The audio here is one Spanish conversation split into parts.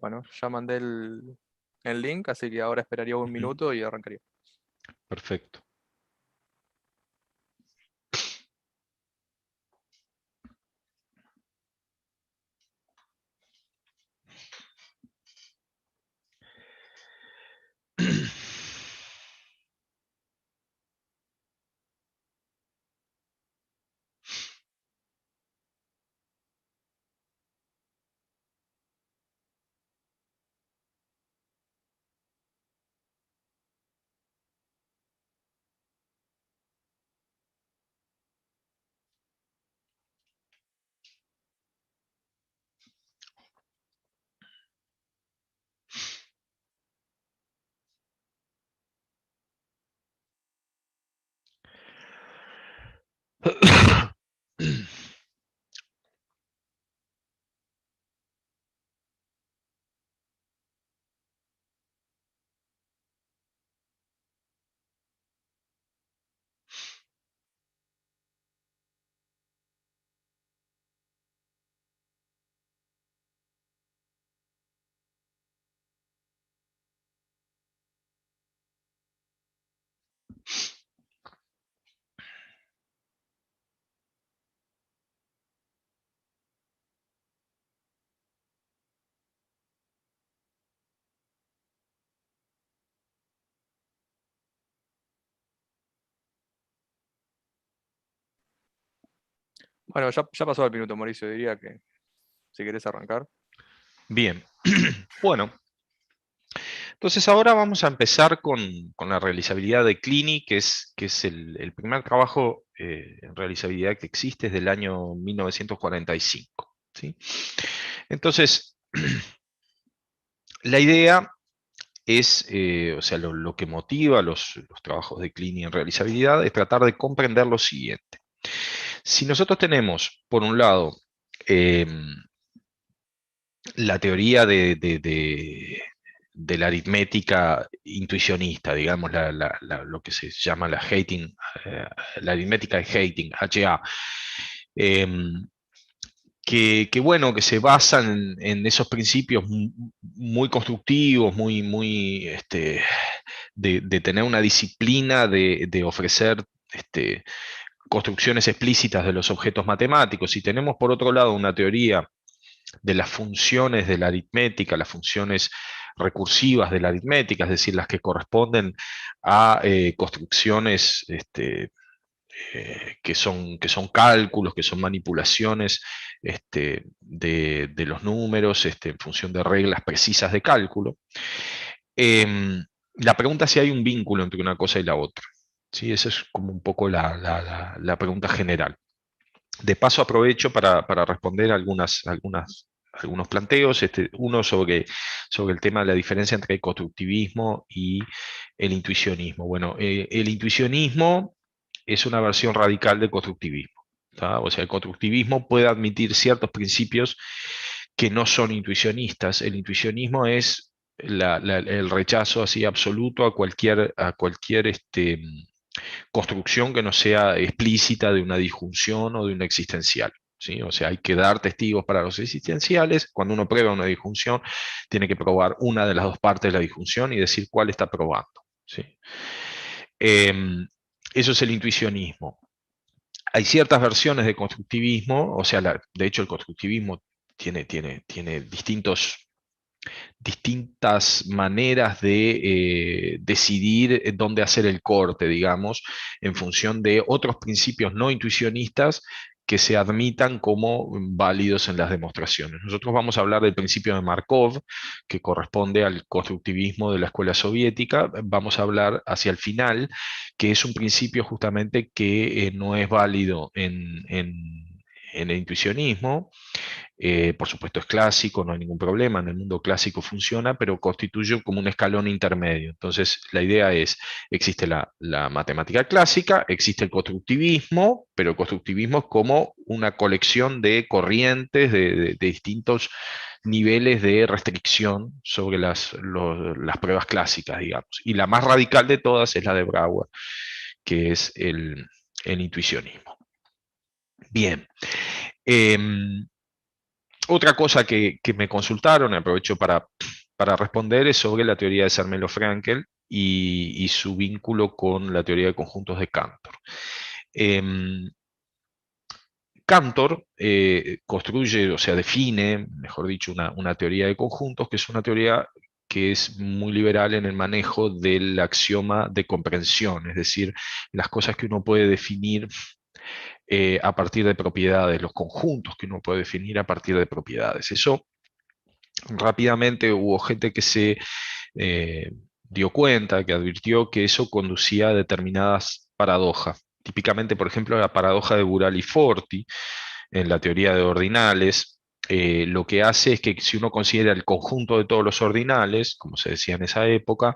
Bueno, ya mandé el link, así que ahora esperaría un minuto y arrancaría. Perfecto. Bueno, ya pasó el minuto, Mauricio, diría que si querés arrancar. Bien. Bueno, entonces ahora vamos a empezar con la realizabilidad de Clini, que es el primer trabajo en realizabilidad que existe desde el año 1945. ¿Sí? Entonces, la idea es, o sea, lo que motiva los trabajos de Clini en realizabilidad es tratar de comprender lo siguiente. Si nosotros tenemos, por un lado, la teoría de la aritmética intuicionista, digamos, lo que se llama eh, la aritmética de Hating, HA, em, bueno, que se basan en esos principios muy constructivos, de tener una disciplina, de ofrecer construcciones explícitas de los objetos matemáticos. Y tenemos, por otro lado, una teoría de las funciones de la aritmética, las funciones recursivas de la aritmética, es decir, las que corresponden a construcciones que son cálculos, que son manipulaciones de los números en función de reglas precisas de cálculo. La pregunta es si hay un vínculo entre una cosa y la otra. ¿Sí? Esa es como un poco la pregunta general. De paso aprovecho para responder algunos planteos, uno sobre el tema de la diferencia entre el constructivismo y el intuicionismo. Bueno, el intuicionismo es una versión radical del constructivismo. ¿Tá? O sea, el constructivismo puede admitir ciertos principios que no son intuicionistas. El intuicionismo es el rechazo así absoluto a cualquier construcción que no sea explícita de una disjunción o de una existencial. ¿Sí? O sea, hay que dar testigos para los existenciales. Cuando uno prueba una disjunción, tiene que probar una de las dos partes de la disjunción y decir cuál está probando. ¿Sí? Eso es el intuicionismo. Hay ciertas versiones de constructivismo, o sea, de hecho el constructivismo tiene distintas maneras de decidir dónde hacer el corte, digamos, en función de otros principios no intuicionistas que se admitan como válidos en las demostraciones. Nosotros vamos a hablar del principio de Markov, que corresponde al constructivismo de la escuela soviética. Vamos a hablar hacia el final, que es un principio justamente que no es válido en el intuicionismo. Por supuesto es clásico, no hay ningún problema, en el mundo clásico funciona, pero constituye como un escalón intermedio. Entonces, la idea es, existe la matemática clásica, existe el constructivismo, pero el constructivismo es como una colección de corrientes de distintos niveles de restricción sobre las pruebas clásicas, digamos. Y la más radical de todas es la de Brouwer, que es el intuicionismo. Bien. Otra cosa que me consultaron, aprovecho para responder, es sobre la teoría de Zermelo-Fraenkel y su vínculo con la teoría de conjuntos de Cantor. Cantor construye, o sea, define, mejor dicho, una teoría de conjuntos, que es una teoría que es muy liberal en el manejo del axioma de comprensión, es decir, las cosas que uno puede definir a partir de propiedades, los conjuntos que uno puede definir a partir de propiedades. Eso rápidamente hubo gente que se eh, dio cuenta, que advirtió que eso conducía a determinadas paradojas. Típicamente, por ejemplo, la paradoja de Burali-Forti en la teoría de ordinales, lo que hace es que si uno considera el conjunto de todos los ordinales, como se decía en esa época,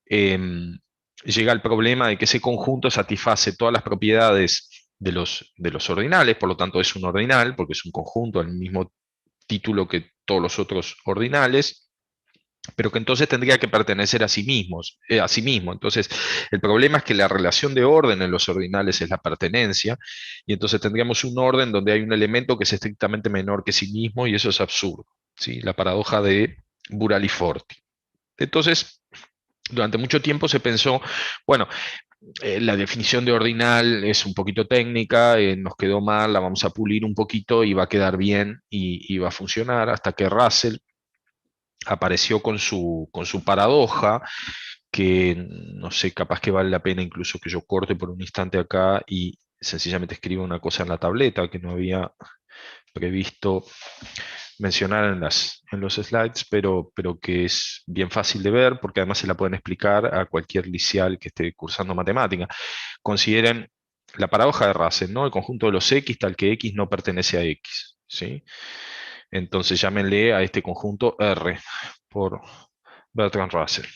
llega al problema de que ese conjunto satisface todas las propiedades de los ordinales, por lo tanto es un ordinal, porque es un conjunto al mismo título que todos los otros ordinales, pero que entonces tendría que pertenecer a sí mismo. Entonces, el problema es que la relación de orden en los ordinales es la pertenencia, y entonces tendríamos un orden donde hay un elemento que es estrictamente menor que sí mismo, y eso es absurdo, ¿sí? La paradoja de Burali-Forti. Entonces, durante mucho tiempo se pensó, bueno, la definición de ordinal es un poquito técnica, nos quedó mal, la vamos a pulir un poquito y va a quedar bien y va a funcionar, hasta que Russell apareció con su paradoja, que no sé, capaz que vale la pena incluso que yo corte por un instante acá y sencillamente escriba una cosa en la tableta que no había previsto mencionar en los slides, pero que es bien fácil de ver porque además se la pueden explicar a cualquier liceal que esté cursando matemática. Consideren la paradoja de Russell, ¿no? El conjunto de los X tal que X no pertenece a X, ¿sí? Entonces llámenle a este conjunto R por Bertrand Russell.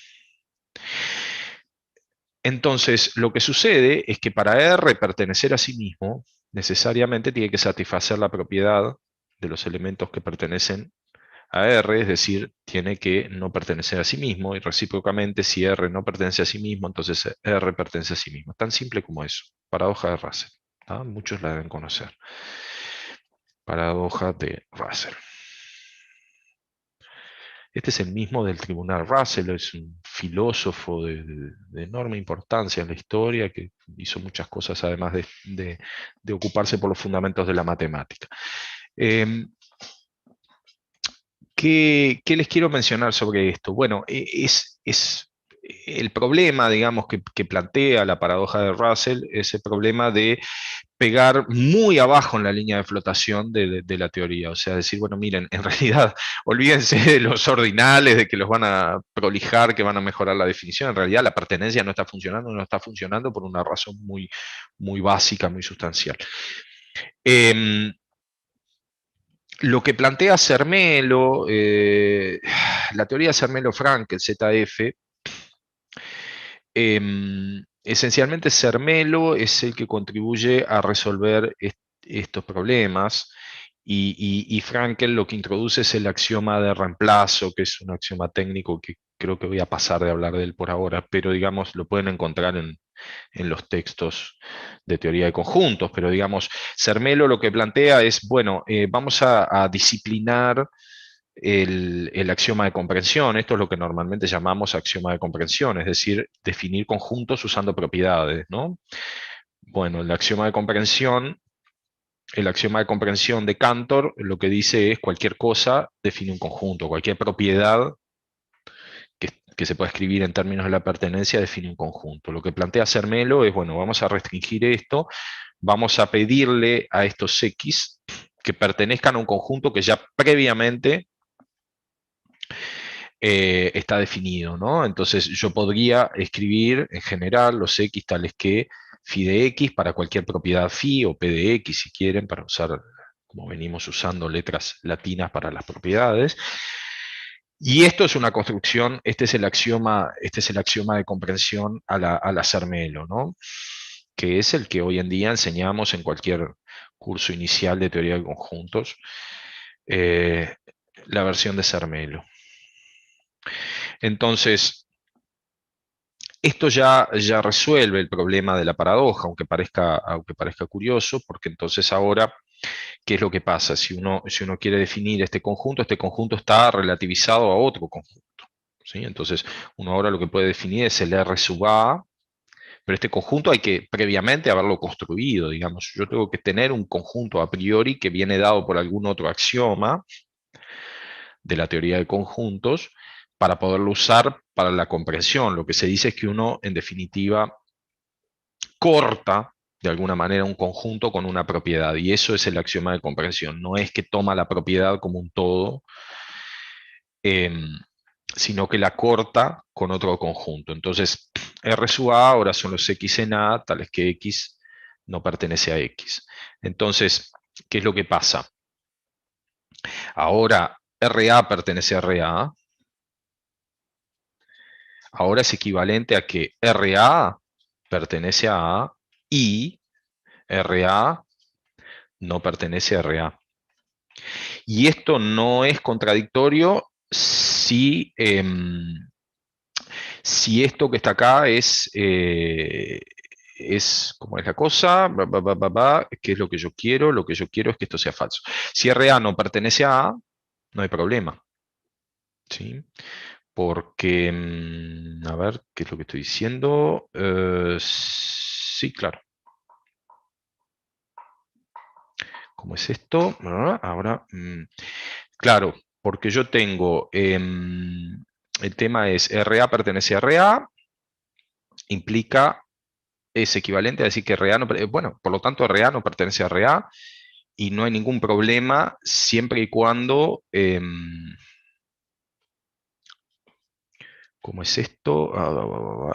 Entonces, lo que sucede es que para R pertenecer a sí mismo, necesariamente tiene que satisfacer la propiedad de los elementos que pertenecen a R, es decir, tiene que no pertenecer a sí mismo, y recíprocamente, si R no pertenece a sí mismo, entonces R pertenece a sí mismo. Tan simple como eso. Paradoja de Russell. ¿Ah? Muchos la deben conocer. Paradoja de Russell. Este es el mismo del Tribunal Russell, es un filósofo de enorme importancia en la historia que hizo muchas cosas además de ocuparse por los fundamentos de la matemática. ¿Qué les quiero mencionar sobre esto? Bueno, es el problema, digamos, que plantea la paradoja de Russell, es el problema de pegar muy abajo en la línea de flotación de la teoría. O sea, decir, bueno, miren, en realidad, olvídense de los ordinales, de que los van a prolijar, que van a mejorar la definición. En realidad, la pertenencia no está funcionando por una razón muy, muy básica, muy sustancial. Lo que plantea Zermelo, la teoría de Zermelo-Fraenkel, ZF, esencialmente Zermelo es el que contribuye a resolver estos problemas y Fraenkel lo que introduce es el axioma de reemplazo, que es un axioma técnico que creo que voy a pasar de hablar de él por ahora, pero digamos lo pueden encontrar en los textos de teoría de conjuntos, pero digamos, Zermelo lo que plantea es, bueno, vamos a disciplinar el axioma de comprensión. Esto es lo que normalmente llamamos axioma de comprensión, es decir, definir conjuntos usando propiedades, ¿no? Bueno, el axioma de comprensión de Cantor lo que dice es cualquier cosa define un conjunto, cualquier propiedad que se pueda escribir en términos de la pertenencia define un conjunto. Lo que plantea Zermelo es, bueno, vamos a restringir esto, vamos a pedirle a estos X que pertenezcan a un conjunto que ya previamente está definido, ¿no? Entonces yo podría escribir en general los X tales que phi de X para cualquier propiedad phi o P de X si quieren, para usar, como venimos usando letras latinas para las propiedades. Y esto es una construcción, este es el axioma de comprensión a la Zermelo, ¿no? Que es el que hoy en día enseñamos en cualquier curso inicial de teoría de conjuntos, la versión de Zermelo. Entonces, esto ya resuelve el problema de la paradoja, aunque parezca curioso, porque entonces ahora ¿Qué es lo que pasa? Si uno quiere definir este conjunto está relativizado a otro conjunto. ¿Sí? Entonces, uno ahora lo que puede definir es el R sub A, pero este conjunto hay que previamente haberlo construido, digamos. Yo tengo que tener un conjunto a priori que viene dado por algún otro axioma de la teoría de conjuntos para poderlo usar para la comprensión. Lo que se dice es que uno, en definitiva, corta de alguna manera un conjunto con una propiedad, y eso es el axioma de comprensión. No es que toma la propiedad como un todo, em, sino que la corta con otro conjunto. Entonces, R sub A ahora son los X en A, tales que X no pertenece a X. Entonces, ¿qué es lo que pasa? Ahora RA pertenece a RA, ahora es equivalente a que RA pertenece a A y RA no pertenece a RA. Y esto no es contradictorio si esto que está acá es como es la cosa, qué es lo que yo quiero. Lo que yo quiero es que esto sea falso. Si RA no pertenece a A, no hay problema. ¿Sí? Porque, a ver, ¿qué es lo que estoy diciendo? Sí, claro. ¿Cómo es esto? Ahora, claro, porque yo tengo, el tema es RA pertenece a RA, implica, es equivalente a decir que RA no, bueno, por lo tanto RA no pertenece a RA y no hay ningún problema siempre y cuando, ¿cómo es esto?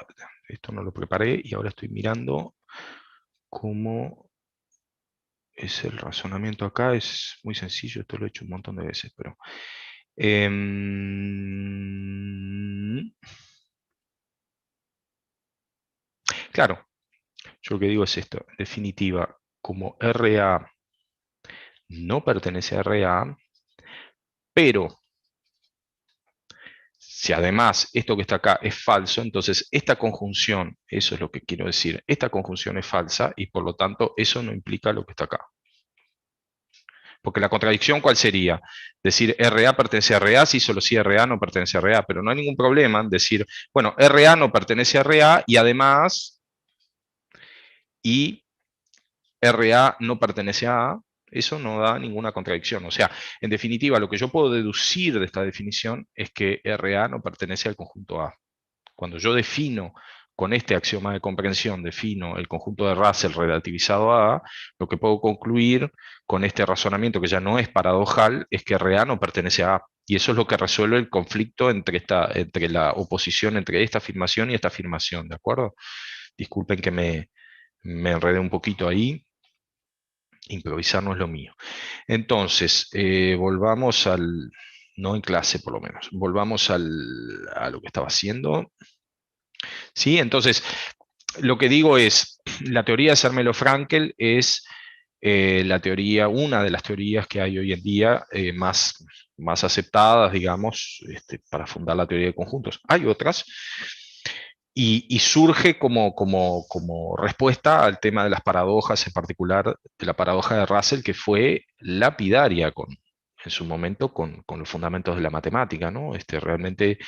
Esto no lo preparé y ahora estoy mirando cómo es el razonamiento acá. Es muy sencillo, esto lo he hecho un montón de veces, pero... claro, yo lo que digo es esto. En definitiva, como RA no pertenece a RA, pero si además esto que está acá es falso, entonces esta conjunción, eso es lo que quiero decir, esta conjunción es falsa y por lo tanto eso no implica lo que está acá. Porque la contradicción, ¿cuál sería? Decir RA pertenece a RA si solo si RA no pertenece a RA, pero no hay ningún problema en decir, bueno, RA no pertenece a RA y además, y RA no pertenece a A, eso no da ninguna contradicción. O sea, en definitiva, lo que yo puedo deducir de esta definición es que RA no pertenece al conjunto A. Cuando yo defino con este axioma de comprensión, defino el conjunto de Russell relativizado a A, lo que puedo concluir con este razonamiento, que ya no es paradojal, es que RA no pertenece a A. Y eso es lo que resuelve el conflicto entre la oposición entre esta afirmación y esta afirmación, ¿de acuerdo? Disculpen que me enredé un poquito ahí. Improvisar no es lo mío. Entonces, volvamos no en clase por lo menos, volvamos a lo que estaba haciendo. ¿Sí? Entonces, lo que digo es, la teoría de Zermelo-Fraenkel es una de las teorías que hay hoy en día más aceptadas, digamos, para fundar la teoría de conjuntos. Hay otras, y surge como respuesta al tema de las paradojas, en particular de la paradoja de Russell, que fue lapidaria en su momento con los fundamentos de la matemática, ¿no? Realmente,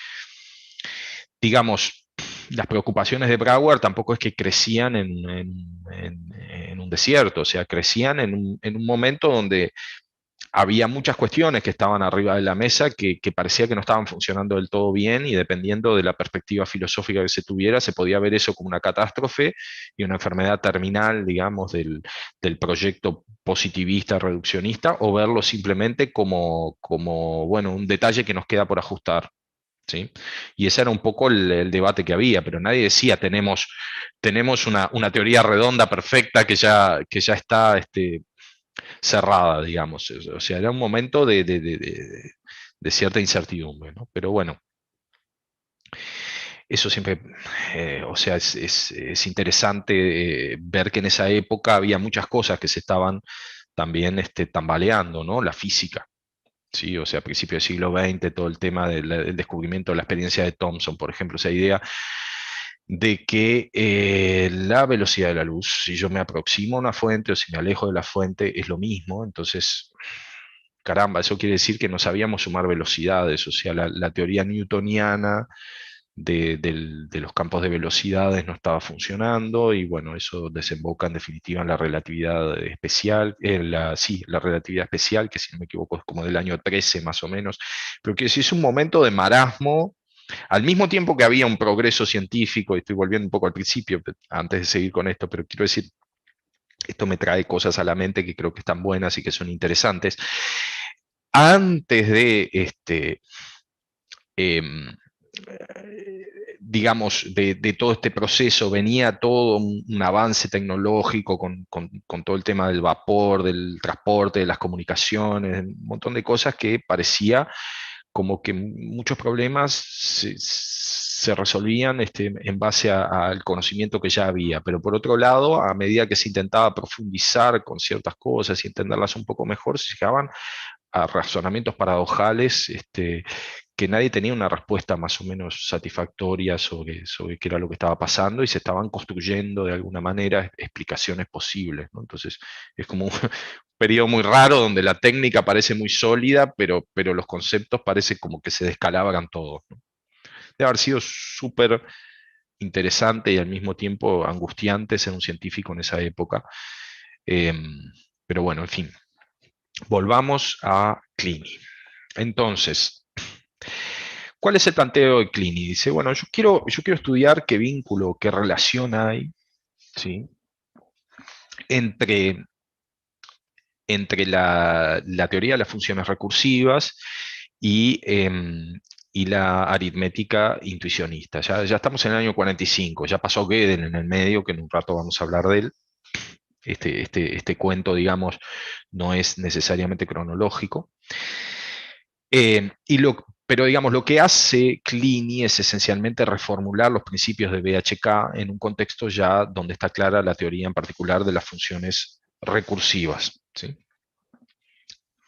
digamos, las preocupaciones de Brouwer tampoco es que crecían en un desierto, o sea, crecían en un momento donde había muchas cuestiones que estaban arriba de la mesa que parecía que no estaban funcionando del todo bien, y dependiendo de la perspectiva filosófica que se tuviera, se podía ver eso como una catástrofe y una enfermedad terminal, digamos, del proyecto positivista, reduccionista, o verlo simplemente como bueno, un detalle que nos queda por ajustar. ¿Sí? Y ese era un poco el debate que había, pero nadie decía tenemos una teoría redonda perfecta que ya está cerrada, digamos. O sea, era un momento de cierta incertidumbre, ¿no? Pero bueno, eso siempre, o sea, es interesante ver que en esa época había muchas cosas que se estaban también tambaleando, ¿no? La física. Sí, o sea, a principios del siglo XX, todo el tema del descubrimiento de la experiencia de Thomson, por ejemplo, esa idea de que la velocidad de la luz, si yo me aproximo a una fuente o si me alejo de la fuente, es lo mismo. Entonces, caramba, eso quiere decir que no sabíamos sumar velocidades, o sea, la teoría newtoniana de los campos de velocidades no estaba funcionando y bueno, eso desemboca en definitiva en la relatividad especial, sí, la relatividad especial, que si no me equivoco es como del año 13 más o menos, pero que sí es un momento de marasmo, al mismo tiempo que había un progreso científico, y estoy volviendo un poco al principio, antes de seguir con esto, pero quiero decir, esto me trae cosas a la mente que creo que están buenas y que son interesantes. Antes de em, digamos, de todo este proceso, venía todo un avance tecnológico con todo el tema del vapor, del transporte, de las comunicaciones, un montón de cosas que parecía como que muchos problemas se resolvían en base al conocimiento que ya había, pero por otro lado, a medida que se intentaba profundizar con ciertas cosas y entenderlas un poco mejor, se llegaban a razonamientos paradojales, que nadie tenía una respuesta más o menos satisfactoria sobre qué era lo que estaba pasando y se estaban construyendo de alguna manera explicaciones posibles, ¿no? Entonces es como un periodo muy raro donde la técnica parece muy sólida, pero los conceptos parece como que se descalabran todos, ¿no? Debe haber sido súper interesante y al mismo tiempo angustiante ser un científico en esa época. Em, pero bueno, en fin, volvamos a Clini. Entonces, ¿cuál es el planteo de Clini? Dice, bueno, yo quiero estudiar qué vínculo, qué relación hay, ¿sí? entre, entre la teoría de las funciones recursivas y, y la aritmética intuicionista. Ya estamos en el año 45, ya pasó Gödel en el medio, que en un rato vamos a hablar de él. Este cuento, digamos, no es necesariamente cronológico. Pero digamos, lo que hace Clini es esencialmente reformular los principios de BHK en un contexto ya donde está clara la teoría en particular de las funciones recursivas, ¿sí?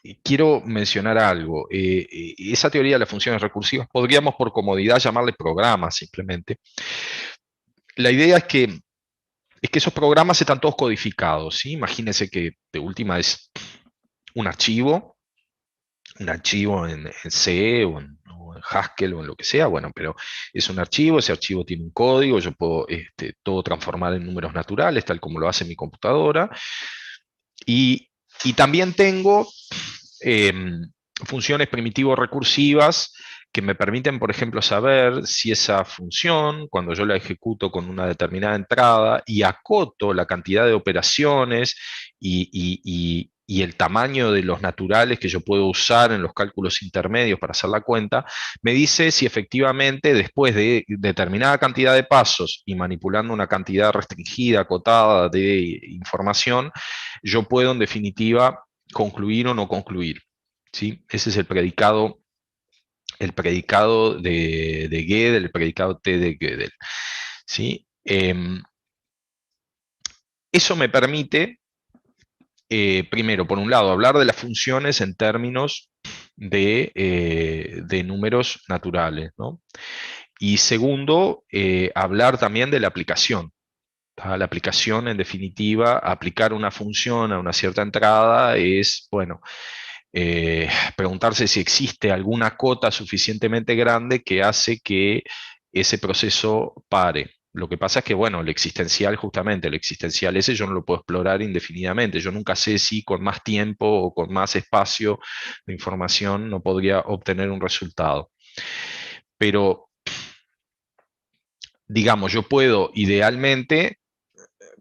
Y quiero mencionar algo. Esa teoría de las funciones recursivas podríamos por comodidad llamarle programas simplemente. La idea es que esos programas están todos codificados, ¿sí? Imagínense que de última es un archivo en C o en Haskell o en lo que sea, bueno, pero es un archivo, ese archivo tiene un código, yo puedo todo transformar en números naturales, tal como lo hace mi computadora, y, y también tengo funciones primitivo-recursivas que me permiten, por ejemplo, saber si esa función, cuando yo la ejecuto con una determinada entrada y acoto la cantidad de operaciones y el tamaño de los naturales que yo puedo usar en los cálculos intermedios para hacer la cuenta, me dice si efectivamente después de determinada cantidad de pasos y manipulando una cantidad restringida, acotada de información, yo puedo en definitiva concluir o no concluir. ¿Sí? Ese es el predicado de Gödel, el predicado T de Gödel. ¿Sí? Eso me permite, primero, por un lado, hablar de las funciones en términos de números naturales, ¿no? Y segundo, hablar también de la aplicación. La aplicación, en definitiva, aplicar una función a una cierta entrada es, bueno, preguntarse si existe alguna cota suficientemente grande que hace que ese proceso pare. Lo que pasa es que, bueno, el existencial ese yo no lo puedo explorar indefinidamente. Yo nunca sé si con más tiempo o con más espacio de información no podría obtener un resultado. Pero, digamos, yo puedo idealmente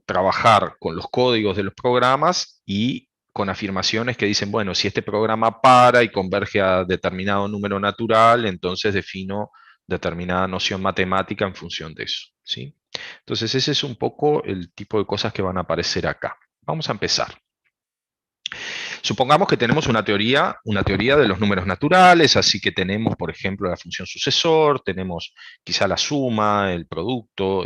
trabajar con los códigos de los programas y con afirmaciones que dicen, bueno, si este programa para y converge a determinado número natural, entonces defino determinada noción matemática en función de eso, ¿sí? Entonces ese es un poco el tipo de cosas que van a aparecer acá. Vamos a empezar. Supongamos que tenemos una teoría de los números naturales, así que tenemos, por ejemplo, la función sucesor, tenemos quizá la suma, el producto,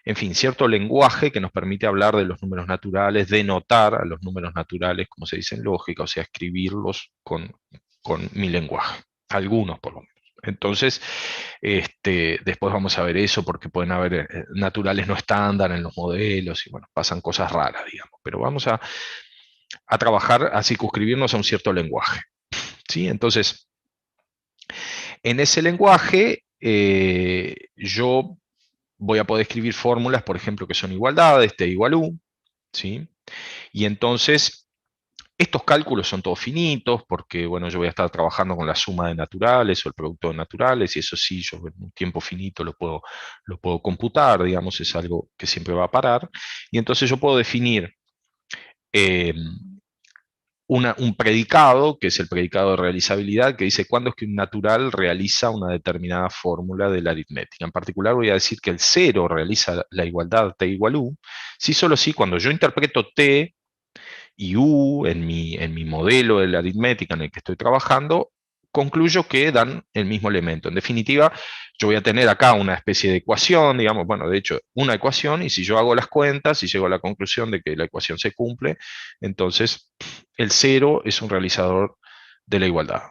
en fin, cierto lenguaje que nos permite hablar de los números naturales, denotar a los números naturales, como se dice en lógica, o sea, escribirlos con mi lenguaje, algunos por lo menos. Entonces, después vamos a ver eso porque pueden haber naturales no estándar en los modelos y bueno, pasan cosas raras, digamos. Pero vamos a trabajar, a circunscribirnos a un cierto lenguaje, ¿sí? Entonces, en ese lenguaje, yo voy a poder escribir fórmulas, por ejemplo, que son igualdades, t igual u, ¿sí? Y entonces, estos cálculos son todos finitos, porque, bueno, yo voy a estar trabajando con la suma de naturales o el producto de naturales, y eso sí, yo en un tiempo finito lo puedo computar, digamos, es algo que siempre va a parar. Y entonces yo puedo definir eh, un predicado, que es el predicado de realizabilidad, que dice cuándo es que un natural realiza una determinada fórmula de la aritmética. En particular voy a decir que el 0 realiza la igualdad t igual u, si solo si cuando yo interpreto t y u en mi modelo de la aritmética en el que estoy trabajando, concluyo que dan el mismo elemento. En definitiva, yo voy a tener acá una especie de ecuación, digamos, bueno, de hecho, una ecuación, y si yo hago las cuentas y llego a la conclusión de que la ecuación se cumple, entonces el 0 es un realizador de la igualdad.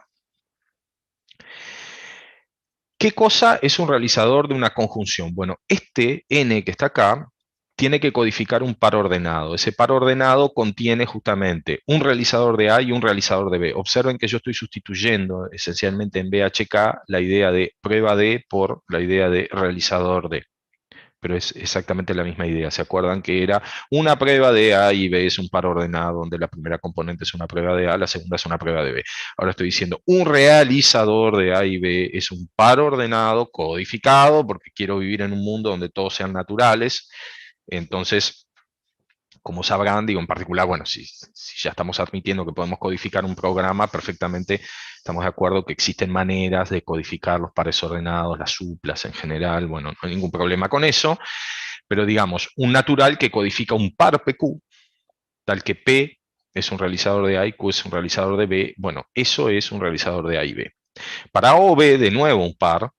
¿Qué cosa es un realizador de una conjunción? Bueno, este n que está acá tiene que codificar un par ordenado. Ese par ordenado contiene justamente un realizador de A y un realizador de B. Observen que yo estoy sustituyendo esencialmente en BHK la idea de prueba de por la idea de realizador de. Pero es exactamente la misma idea. ¿Se acuerdan que era una prueba de A y B es un par ordenado, donde la primera componente es una prueba de A, la segunda es una prueba de B? Ahora estoy diciendo, un realizador de A y B es un par ordenado codificado, porque quiero vivir en un mundo donde todos sean naturales. Entonces, como sabrán, digo en particular, bueno, si ya estamos admitiendo que podemos codificar un programa, perfectamente estamos de acuerdo que existen maneras de codificar los pares ordenados, las suplas en general, bueno, no hay ningún problema con eso, pero digamos, un natural que codifica un par PQ, tal que P es un realizador de A y Q es un realizador de B, bueno, eso es un realizador de A y B. Para OB, de nuevo, un par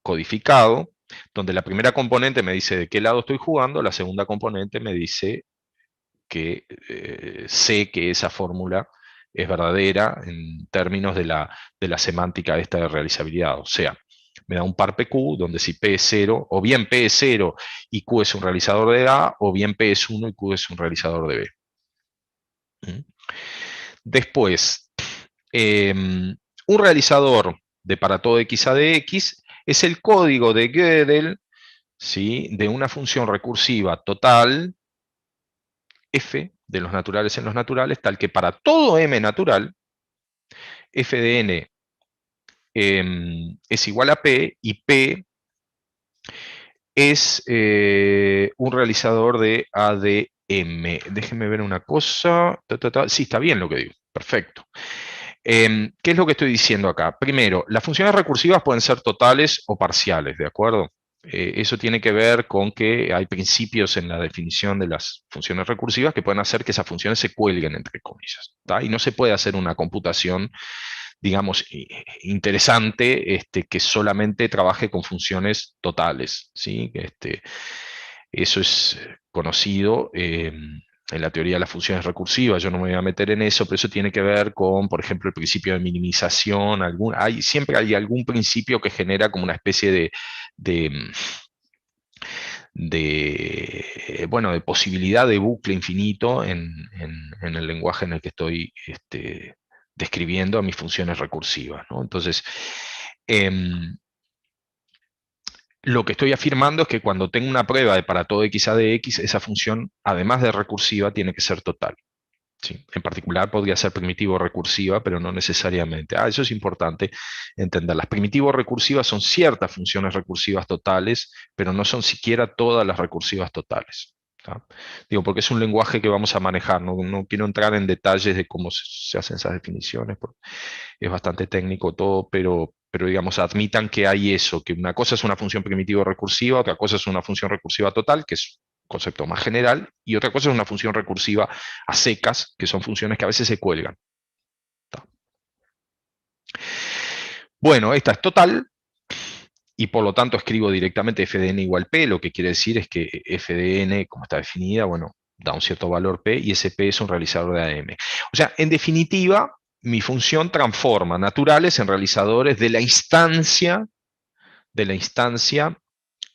codificado, donde la primera componente me dice de qué lado estoy jugando, la segunda componente me dice que sé que esa fórmula es verdadera en términos de la semántica esta de realizabilidad. O sea, me da un par PQ donde si P es 0, o bien P es 0 y Q es un realizador de A, o bien P es 1 y Q es un realizador de B. ¿Mm? Después, un realizador de para todo x a de x es el código de Gödel, ¿sí?, de una función recursiva total f de los naturales en los naturales, tal que para todo m natural, f de n es igual a p, y p es un realizador de ADM. Déjenme ver una cosa. Sí, está bien lo que digo. Perfecto. ¿Qué es lo que estoy diciendo acá? Primero, las funciones recursivas pueden ser totales o parciales, ¿de acuerdo? Eso tiene que ver con que hay principios en la definición de las funciones recursivas que pueden hacer que esas funciones se cuelguen, entre comillas, ¿tá? Y no se puede hacer una computación, digamos, interesante, que solamente trabaje con funciones totales, ¿sí? Eso es conocido en la teoría de las funciones recursivas. Yo no me voy a meter en eso, pero eso tiene que ver con, por ejemplo, el principio de minimización. Siempre hay algún principio que genera como una especie de, bueno, de posibilidad de bucle infinito en el lenguaje en el que estoy describiendo a mis funciones recursivas, ¿no? Entonces, em, lo que estoy afirmando es que cuando tengo una prueba de para todo x a de x, esa función, además de recursiva, tiene que ser total. ¿Sí? En particular podría ser primitivo recursiva, pero no necesariamente. Eso es importante entender. Las primitivos recursivas son ciertas funciones recursivas totales, pero no son siquiera todas las recursivas totales. ¿Tá? Digo, porque es un lenguaje que vamos a manejar. No quiero entrar en detalles de cómo se hacen esas definiciones, porque es bastante técnico todo, pero digamos, admitan que hay eso, que una cosa es una función primitivo recursiva, otra cosa es una función recursiva total, que es concepto más general, y otra cosa es una función recursiva a secas, que son funciones que a veces se cuelgan. ¿Tá? Bueno, esta es total, y por lo tanto escribo directamente f de n igual p, lo que quiere decir es que f de n, como está definida, bueno, da un cierto valor p, y ese p es un realizador de ADM. O sea, en definitiva, mi función transforma naturales en realizadores de la instancia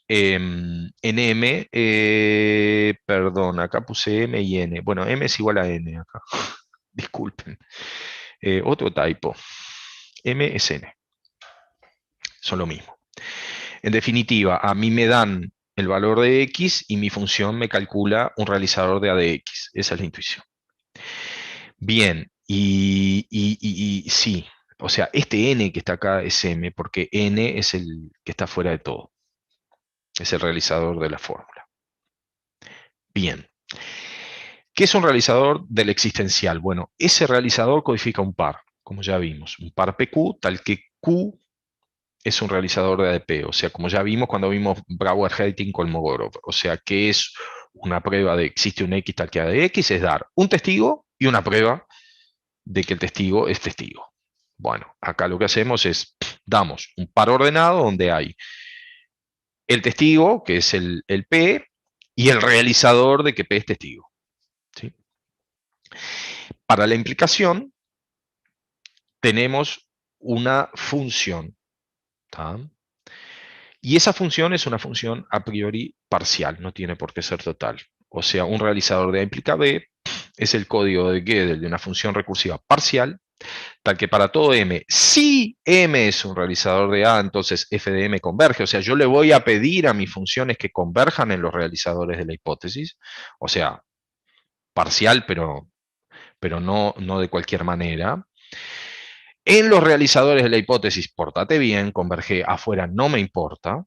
en M, perdón, acá puse M y N. Bueno, M es igual a N acá. Disculpen. Otro typo. M es N. Son lo mismo. En definitiva, a mí me dan el valor de X y mi función me calcula un realizador de A de X. Esa es la intuición. Bien, y sí, o sea, este N que está acá es M, porque N es el que está fuera de todo. Es el realizador de la fórmula. Bien. ¿Qué es un realizador del existencial? Bueno, ese realizador codifica un par, como ya vimos. Un par PQ, tal que Q es un realizador de ADP. O sea, como ya vimos cuando vimos Brouwer-Heiting con Kolmogorov. O sea, que es una prueba de existe un X tal que A de X, es dar un testigo y una prueba de que el testigo es testigo. Bueno, acá lo que hacemos es, damos un par ordenado donde hay el testigo, que es el P, y el realizador de que P es testigo. ¿Sí? Para la implicación, tenemos una función. ¿Tá? Y esa función es una función a priori parcial, no tiene por qué ser total. O sea, un realizador de A implica B es el código de Gödel de una función recursiva parcial, tal que para todo M, si M es un realizador de A, entonces f de M converge. O sea, yo le voy a pedir a mis funciones que converjan en los realizadores de la hipótesis. O sea, parcial, pero no de cualquier manera. En los realizadores de la hipótesis, pórtate bien, converge afuera, no me importa.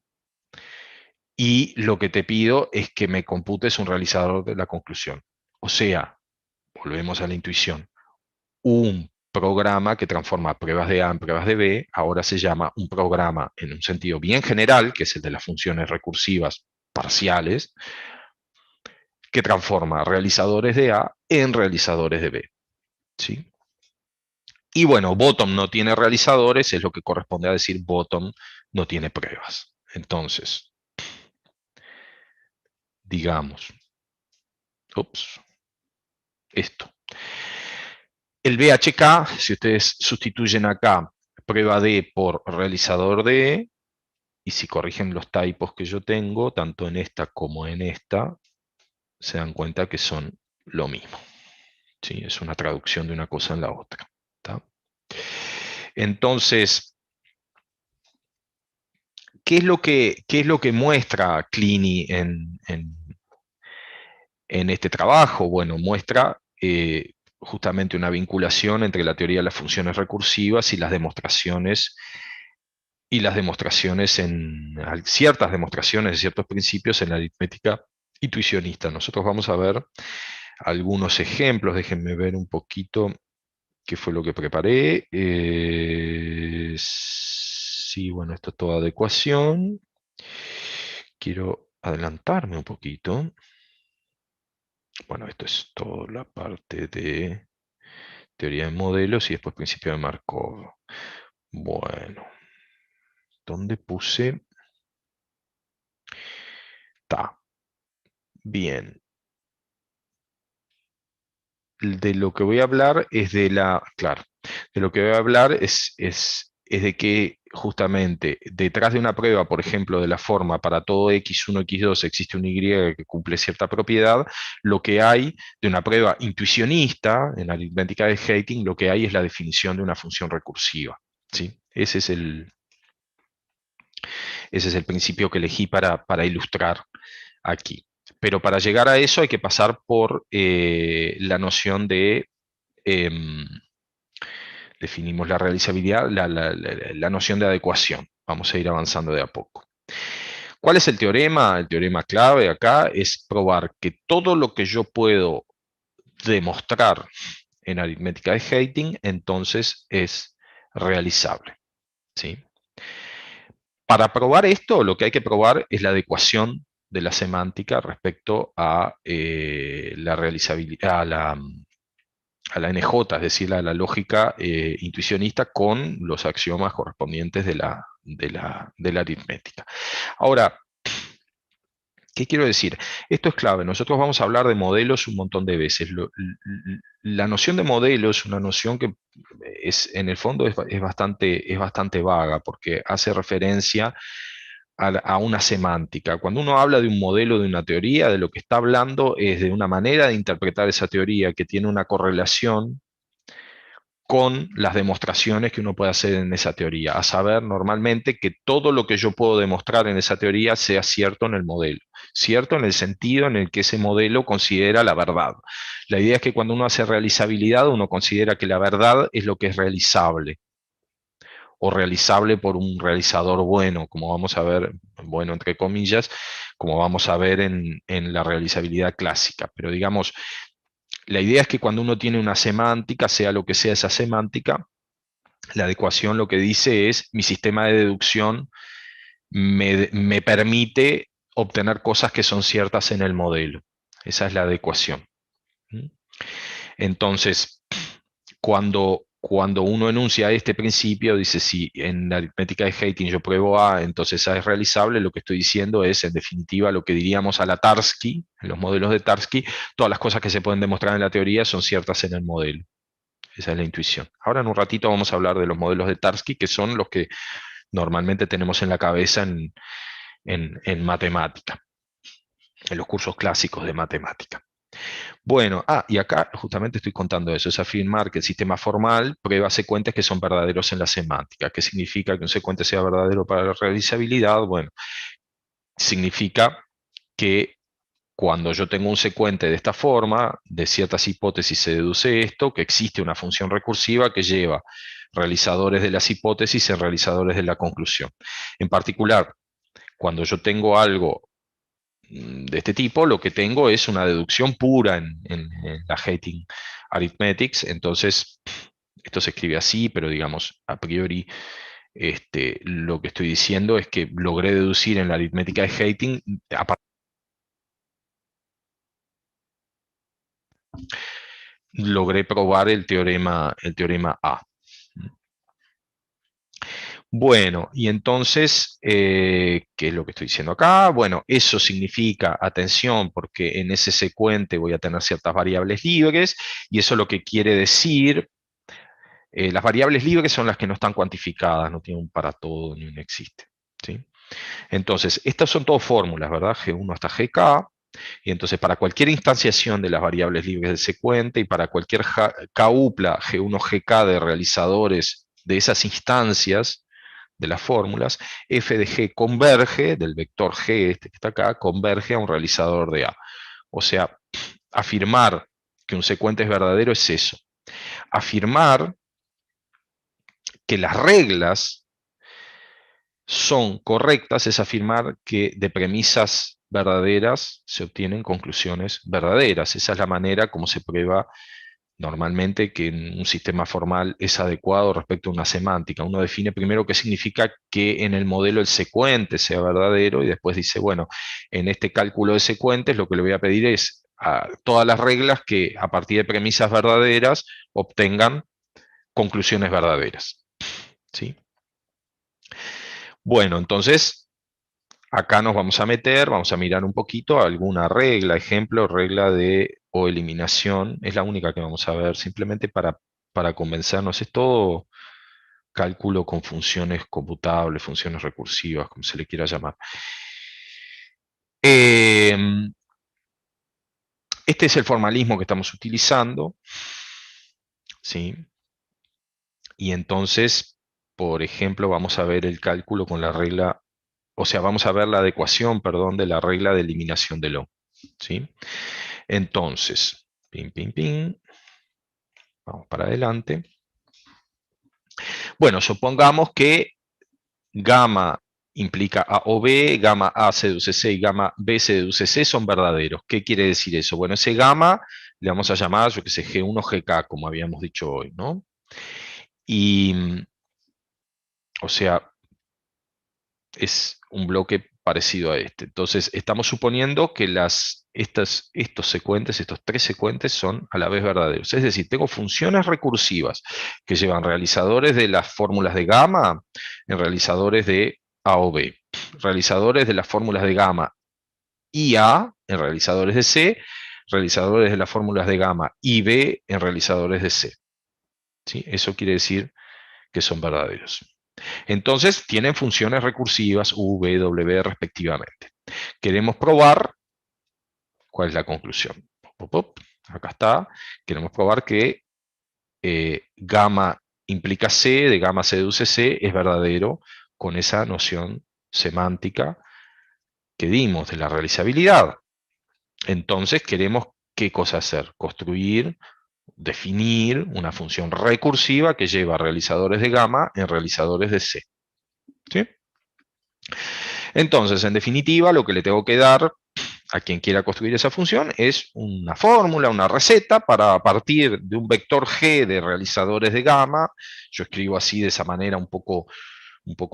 Y lo que te pido es que me computes un realizador de la conclusión. O sea, volvemos a la intuición. Un programa que transforma pruebas de A en pruebas de B, ahora se llama un programa en un sentido bien general, que es el de las funciones recursivas parciales, que transforma realizadores de A en realizadores de B. ¿Sí? Y bueno, bottom no tiene realizadores, es lo que corresponde a decir bottom no tiene pruebas. Entonces, digamos, ups, esto. El BHK, si ustedes sustituyen acá prueba D por realizador de E, y si corrigen los typos que yo tengo, tanto en esta como en esta, se dan cuenta que son lo mismo. ¿Sí? Es una traducción de una cosa en la otra. ¿Tá? Entonces, ¿qué es lo que muestra Clini en este trabajo? Bueno, muestra justamente una vinculación entre la teoría de las funciones recursivas ciertas demostraciones de ciertos principios en la aritmética intuicionista. Nosotros vamos a ver algunos ejemplos, déjenme ver un poquito qué fue lo que preparé. Sí, bueno, esto es toda adecuación. Quiero adelantarme un poquito. Bueno, esto es toda la parte de teoría de modelos y después principio de Markov. Bueno, ¿dónde puse? Está. Bien. De lo que voy a hablar es claro, de lo que voy a hablar es de que justamente detrás de una prueba, por ejemplo, de la forma para todo x1, x2 existe un y que cumple cierta propiedad, lo que hay de una prueba intuicionista en la aritmética de Heiting, lo que hay es la definición de una función recursiva. ¿Sí? Ese es el principio que elegí para ilustrar aquí. Pero para llegar a eso hay que pasar por la noción de, definimos la realizabilidad, la noción de adecuación. Vamos a ir avanzando de a poco. ¿Cuál es el teorema? El teorema clave acá es probar que todo lo que yo puedo demostrar en aritmética de Heiting, entonces es realizable. ¿Sí? Para probar esto, lo que hay que probar es la adecuación de la semántica respecto a la realizabilidad, a la NJ, es decir, a la lógica intuicionista con los axiomas correspondientes de la aritmética. Ahora, ¿Qué quiero decir? Esto es clave. Nosotros vamos a hablar de modelos un montón de veces. La noción de modelo es una noción que en el fondo es bastante vaga porque hace referencia a una semántica. Cuando uno habla de un modelo, de una teoría, de lo que está hablando es de una manera de interpretar esa teoría que tiene una correlación con las demostraciones que uno puede hacer en esa teoría, a saber normalmente que todo lo que yo puedo demostrar en esa teoría sea cierto en el modelo, cierto en el sentido en el que ese modelo considera la verdad. La idea es que cuando uno hace realizabilidad, uno considera que la verdad es lo que es realizable o realizable por un realizador bueno, como vamos a ver, bueno entre comillas, como vamos a ver en la realizabilidad clásica. Pero digamos, la idea es que cuando uno tiene una semántica, sea lo que sea esa semántica, la adecuación lo que dice es, mi sistema de deducción me permite obtener cosas que son ciertas en el modelo. Esa es la adecuación. Entonces, cuando uno enuncia este principio, dice, si en la aritmética de Hayting yo pruebo A, entonces A es realizable, lo que estoy diciendo es, en definitiva, lo que diríamos a la Tarski, en los modelos de Tarski, todas las cosas que se pueden demostrar en la teoría son ciertas en el modelo. Esa es la intuición. Ahora en un ratito vamos a hablar de los modelos de Tarski, que son los que normalmente tenemos en la cabeza en matemática, en los cursos clásicos de matemática. Bueno, y acá justamente estoy contando eso, es afirmar que el sistema formal prueba secuentes que son verdaderos en la semántica. ¿Qué significa que un secuente sea verdadero para la realizabilidad? Bueno, significa que cuando yo tengo un secuente de esta forma, de ciertas hipótesis se deduce esto, que existe una función recursiva que lleva realizadores de las hipótesis en realizadores de la conclusión. En particular, cuando yo tengo algo de este tipo, lo que tengo es una deducción pura en la Hayting Arithmetics, entonces esto se escribe así, pero digamos, a priori, lo que estoy diciendo es que logré deducir en la aritmética de Hayting, logré probar el teorema A. Bueno, y entonces, ¿qué es lo que estoy diciendo acá? Bueno, eso significa, atención, porque en ese secuente voy a tener ciertas variables libres, y eso lo que quiere decir, las variables libres son las que no están cuantificadas, no tienen un para todo ni un existe. ¿Sí? Entonces, estas son todas fórmulas, ¿verdad? G1 hasta GK, y entonces para cualquier instanciación de las variables libres del secuente y para cualquier K-upla G1 GK de realizadores de esas instancias, de las fórmulas, f de g converge, del vector g, este que está acá, converge a un realizador de A. O sea, afirmar que un secuente es verdadero es eso. Afirmar que las reglas son correctas es afirmar que de premisas verdaderas se obtienen conclusiones verdaderas. Esa es la manera como se prueba normalmente que en un sistema formal es adecuado respecto a una semántica. Uno define primero qué significa que en el modelo el secuente sea verdadero y después dice, bueno, en este cálculo de secuentes lo que le voy a pedir es a todas las reglas que a partir de premisas verdaderas obtengan conclusiones verdaderas. ¿Sí? Bueno, entonces acá nos vamos a meter, vamos a mirar un poquito alguna regla, ejemplo, regla de o eliminación, es la única que vamos a ver, simplemente para convencernos, es todo cálculo con funciones computables, funciones recursivas, como se le quiera llamar. Este es el formalismo que estamos utilizando, ¿sí? Y entonces, por ejemplo, vamos a ver el cálculo con la regla, o sea, vamos a ver la adecuación, perdón, de la regla de eliminación de Long, ¿sí? Entonces, pin, pin, pin, vamos para adelante. Bueno, supongamos que gamma implica A o B, gamma A se deduce C y gamma B se deduce C son verdaderos. ¿Qué quiere decir eso? Bueno, ese gamma le vamos a llamar, yo que sé, G1, GK, como habíamos dicho hoy, ¿no? Y, o sea, es un bloque parecido a este. Entonces, estamos suponiendo que estos secuentes, estos tres secuentes son a la vez verdaderos. Es decir, tengo funciones recursivas que llevan realizadores de las fórmulas de gamma en realizadores de A o B, realizadores de las fórmulas de gamma y A en realizadores de C, realizadores de las fórmulas de gamma y B en realizadores de C. ¿Sí? Eso quiere decir que son verdaderos. Entonces, tienen funciones recursivas U, V, W respectivamente. Queremos probar, ¿cuál es la conclusión? Pop, pop, acá está. Queremos probar que gamma implica C, de gamma se deduce C, es verdadero con esa noción semántica que dimos de la realizabilidad. Entonces, queremos, ¿qué cosa hacer? Construir, definir una función recursiva que lleva realizadores de gamma en realizadores de C. ¿Sí? Entonces, en definitiva, lo que le tengo que dar a quien quiera construir esa función es una fórmula, una receta para a partir de un vector G de realizadores de gamma. Yo escribo así de esa manera un poco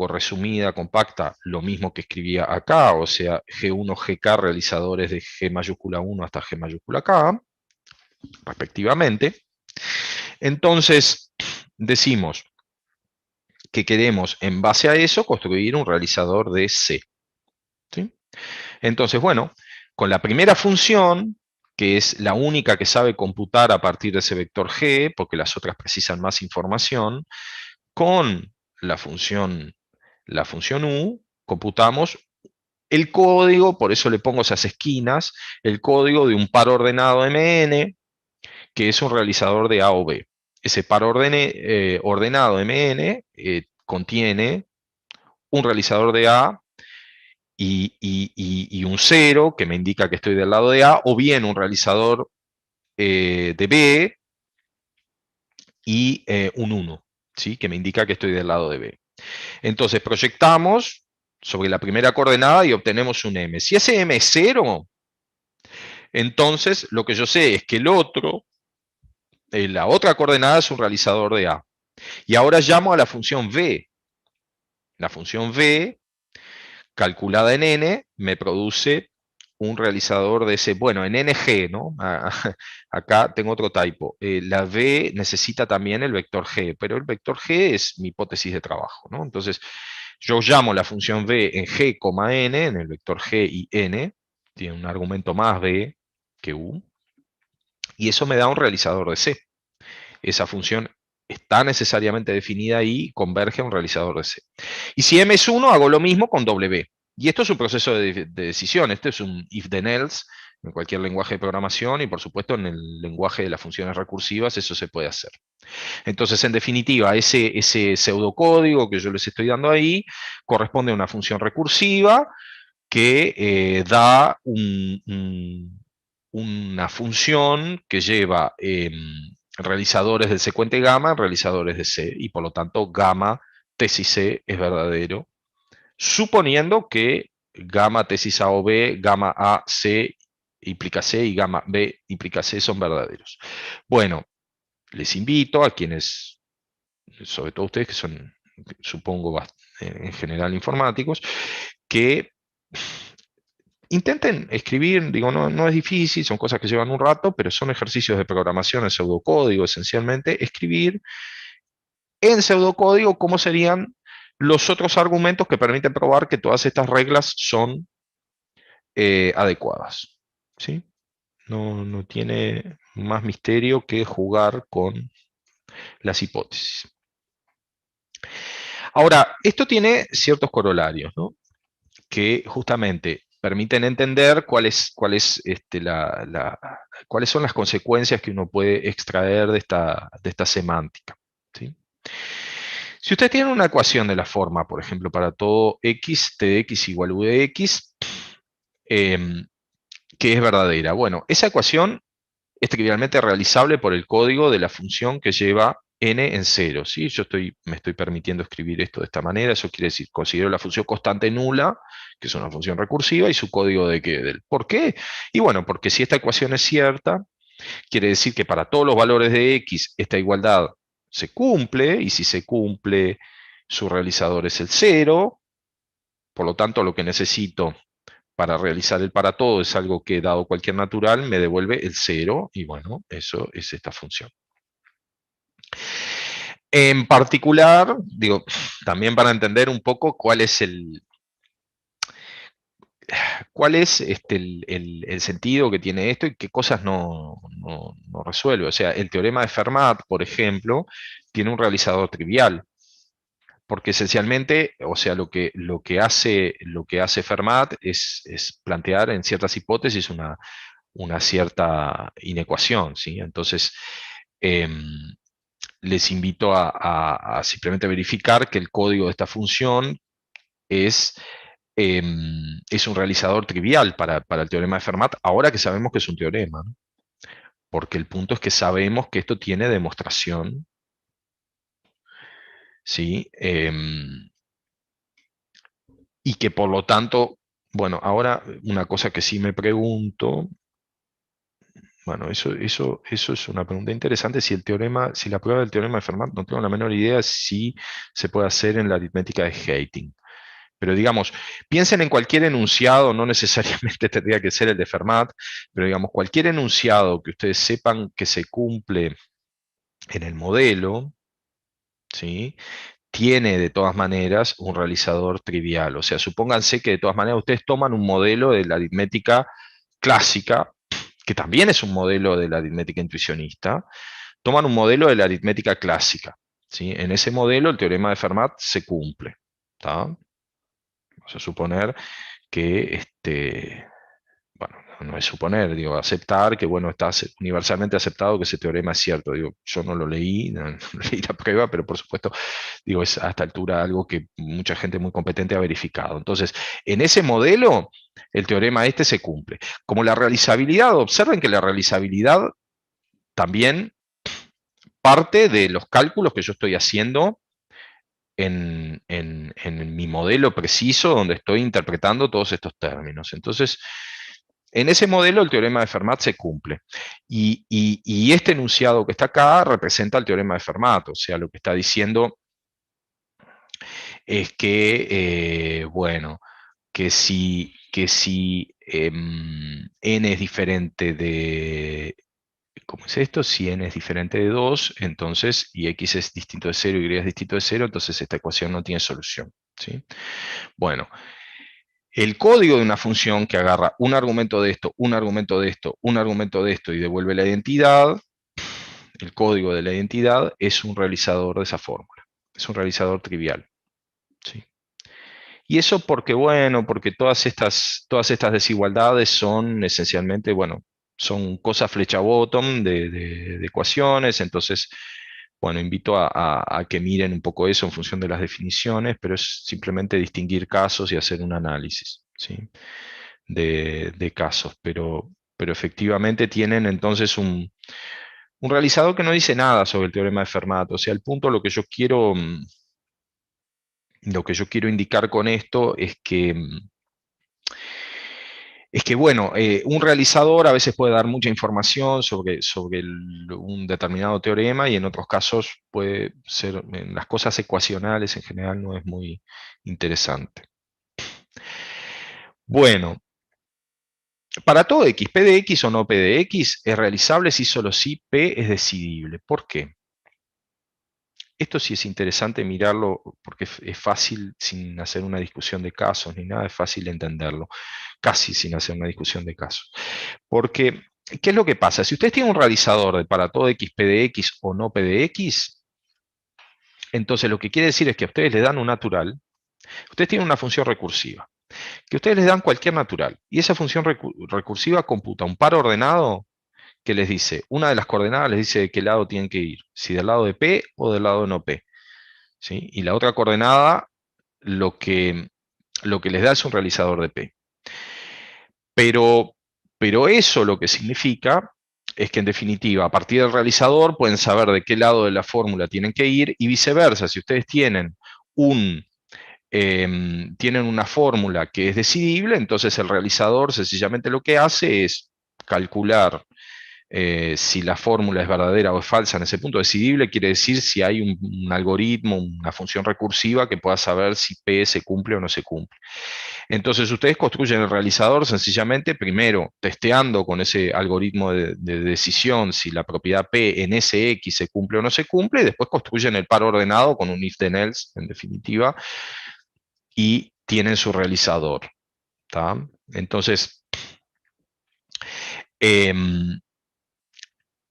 resumida, compacta, lo mismo que escribía acá, o sea, G1, GK, realizadores de G mayúscula 1 hasta G mayúscula K, respectivamente. Entonces, decimos que queremos, en base a eso, construir un realizador de C. ¿Sí? Entonces, bueno, con la primera función, que es la única que sabe computar a partir de ese vector G, porque las otras precisan más información, con la función U, computamos el código, por eso le pongo esas esquinas, el código de un par ordenado MN, que es un realizador de A o B. Ese par ordenado MN contiene un realizador de A y un 0, que me indica que estoy del lado de A, o bien un realizador de B y un 1, ¿sí? Que me indica que estoy del lado de B. Entonces proyectamos sobre la primera coordenada y obtenemos un M. Si ese M es 0, entonces lo que yo sé es que el otro, la otra coordenada es un realizador de A. Y ahora llamo a la función V. La función V, calculada en N, me produce un realizador de ese, bueno, en NG, ¿no? Acá tengo otro typo. La V necesita también el vector G, pero el vector G es mi hipótesis de trabajo, ¿no? Entonces, yo llamo la función V en G, N, en el vector G y N, tiene un argumento más V que U, y eso me da un realizador de C. Esa función está necesariamente definida y converge a un realizador de C. Y si M es 1, hago lo mismo con W. Y esto es un proceso de decisión, este es un if then else en cualquier lenguaje de programación y por supuesto en el lenguaje de las funciones recursivas eso se puede hacer. Entonces, en definitiva, ese pseudocódigo que yo les estoy dando ahí corresponde a una función recursiva que da una función que lleva realizadores del secuente gamma en realizadores de C, y por lo tanto gamma tesis C es verdadero, suponiendo que gamma tesis A o B, gamma A, C implica C y gamma B implica C son verdaderos. Bueno, les invito a quienes, sobre todo ustedes que son, supongo, en general informáticos, que intenten escribir, digo, no es difícil, son cosas que llevan un rato, pero son ejercicios de programación en pseudocódigo, esencialmente, escribir en pseudocódigo cómo serían los otros argumentos que permiten probar que todas estas reglas son adecuadas. ¿Sí? No tiene más misterio que jugar con las hipótesis. Ahora, esto tiene ciertos corolarios, ¿no? Que justamente permiten entender cuáles son las consecuencias que uno puede extraer de esta semántica. ¿Sí? Si ustedes tienen una ecuación de la forma, por ejemplo, para todo x, t de x igual u de x, que es verdadera. Bueno, esa ecuación es trivialmente realizable por el código de la función que lleva n en 0. ¿Sí? Me estoy permitiendo escribir esto de esta manera. Eso quiere decir, considero la función constante nula, que es una función recursiva, y su código de Gödel. ¿Por qué? Y bueno, porque si esta ecuación es cierta, quiere decir que para todos los valores de x, esta igualdad se cumple, y si se cumple, su realizador es el 0. Por lo tanto, lo que necesito para realizar el para todo es algo que, dado cualquier natural, me devuelve el 0, y bueno, eso es esta función. En particular, digo, también para entender un poco cuál es ¿Cuál es el sentido que tiene esto y qué cosas no resuelve? O sea, el teorema de Fermat, por ejemplo, tiene un realizador trivial, porque esencialmente, o sea, lo que hace Fermat es plantear en ciertas hipótesis una cierta inecuación, ¿sí? Entonces, em, les invito a simplemente verificar que el código de esta función es, es un realizador trivial para el teorema de Fermat, ahora que sabemos que es un teorema, ¿no? Porque el punto es que sabemos que esto tiene demostración, ¿sí? Y que por lo tanto, bueno, ahora una cosa que sí me pregunto, bueno, eso es una pregunta interesante, si la prueba del teorema de Fermat, no tengo la menor idea si se puede hacer en la aritmética de Heyting. Pero digamos, piensen en cualquier enunciado, no necesariamente tendría que ser el de Fermat, pero digamos, cualquier enunciado que ustedes sepan que se cumple en el modelo, ¿sí? Tiene de todas maneras un realizador trivial. O sea, supónganse que de todas maneras ustedes toman un modelo de la aritmética clásica, que también es un modelo de la aritmética intuicionista, toman un modelo de la aritmética clásica, ¿sí? En ese modelo el teorema de Fermat se cumple. ¿Tá? Vamos a suponer que bueno, no es suponer, digo, aceptar que, bueno, está universalmente aceptado que ese teorema es cierto. Digo, yo no lo leí, no leí la prueba, pero por supuesto, digo, es a esta altura algo que mucha gente muy competente ha verificado. Entonces, en ese modelo, el teorema este se cumple. Como la realizabilidad, observen que la realizabilidad también parte de los cálculos que yo estoy haciendo en mi modelo preciso, donde estoy interpretando todos estos términos. Entonces, en ese modelo el teorema de Fermat se cumple. Y este enunciado que está acá representa el teorema de Fermat, o sea, lo que está diciendo es que, bueno, que si n es diferente de, ¿cómo es esto? Si n es diferente de 2, entonces, y x es distinto de 0 y y es distinto de 0, entonces esta ecuación no tiene solución, ¿sí? Bueno, el código de una función que agarra un argumento de esto, un argumento de esto, un argumento de esto y devuelve la identidad, el código de la identidad es un realizador de esa fórmula. Es un realizador trivial, ¿sí? Y eso porque, bueno, porque todas estas desigualdades son esencialmente, bueno, son cosas flecha bottom de ecuaciones, entonces, bueno, invito a que miren un poco eso en función de las definiciones, pero es simplemente distinguir casos y hacer un análisis, ¿sí? de casos, pero efectivamente tienen entonces un realizador que no dice nada sobre el teorema de Fermat, o sea, el punto, lo que yo quiero indicar con esto es que, bueno, un realizador a veces puede dar mucha información sobre un determinado teorema y en otros casos puede ser, en las cosas ecuacionales en general no es muy interesante. Bueno, para todo x, p de x o no p de x es realizable si solo si p es decidible. ¿Por qué? Esto sí es interesante mirarlo porque es fácil sin hacer una discusión de casos ni nada, es fácil entenderlo, casi sin hacer una discusión de casos. Porque, ¿qué es lo que pasa? Si ustedes tienen un realizador de para todo x, p de x o no p de x, entonces lo que quiere decir es que a ustedes le dan un natural, ustedes tienen una función recursiva, que ustedes les dan cualquier natural, y esa función recursiva computa un par ordenado que les dice, una de las coordenadas les dice de qué lado tienen que ir, si del lado de P o del lado de no P, ¿sí? Y la otra coordenada lo que les da es un realizador de P. Pero eso lo que significa es que en definitiva, a partir del realizador pueden saber de qué lado de la fórmula tienen que ir y viceversa, si ustedes tienen una fórmula que es decidible, entonces el realizador sencillamente lo que hace es calcular si la fórmula es verdadera o es falsa en ese punto. Decidible quiere decir si hay un algoritmo, una función recursiva que pueda saber si P se cumple o no se cumple. Entonces ustedes construyen el realizador sencillamente, primero testeando con ese algoritmo de decisión si la propiedad P en ese X se cumple o no se cumple, y después construyen el par ordenado con un if then else, en definitiva, y tienen su realizador. ¿Tá? Entonces, em,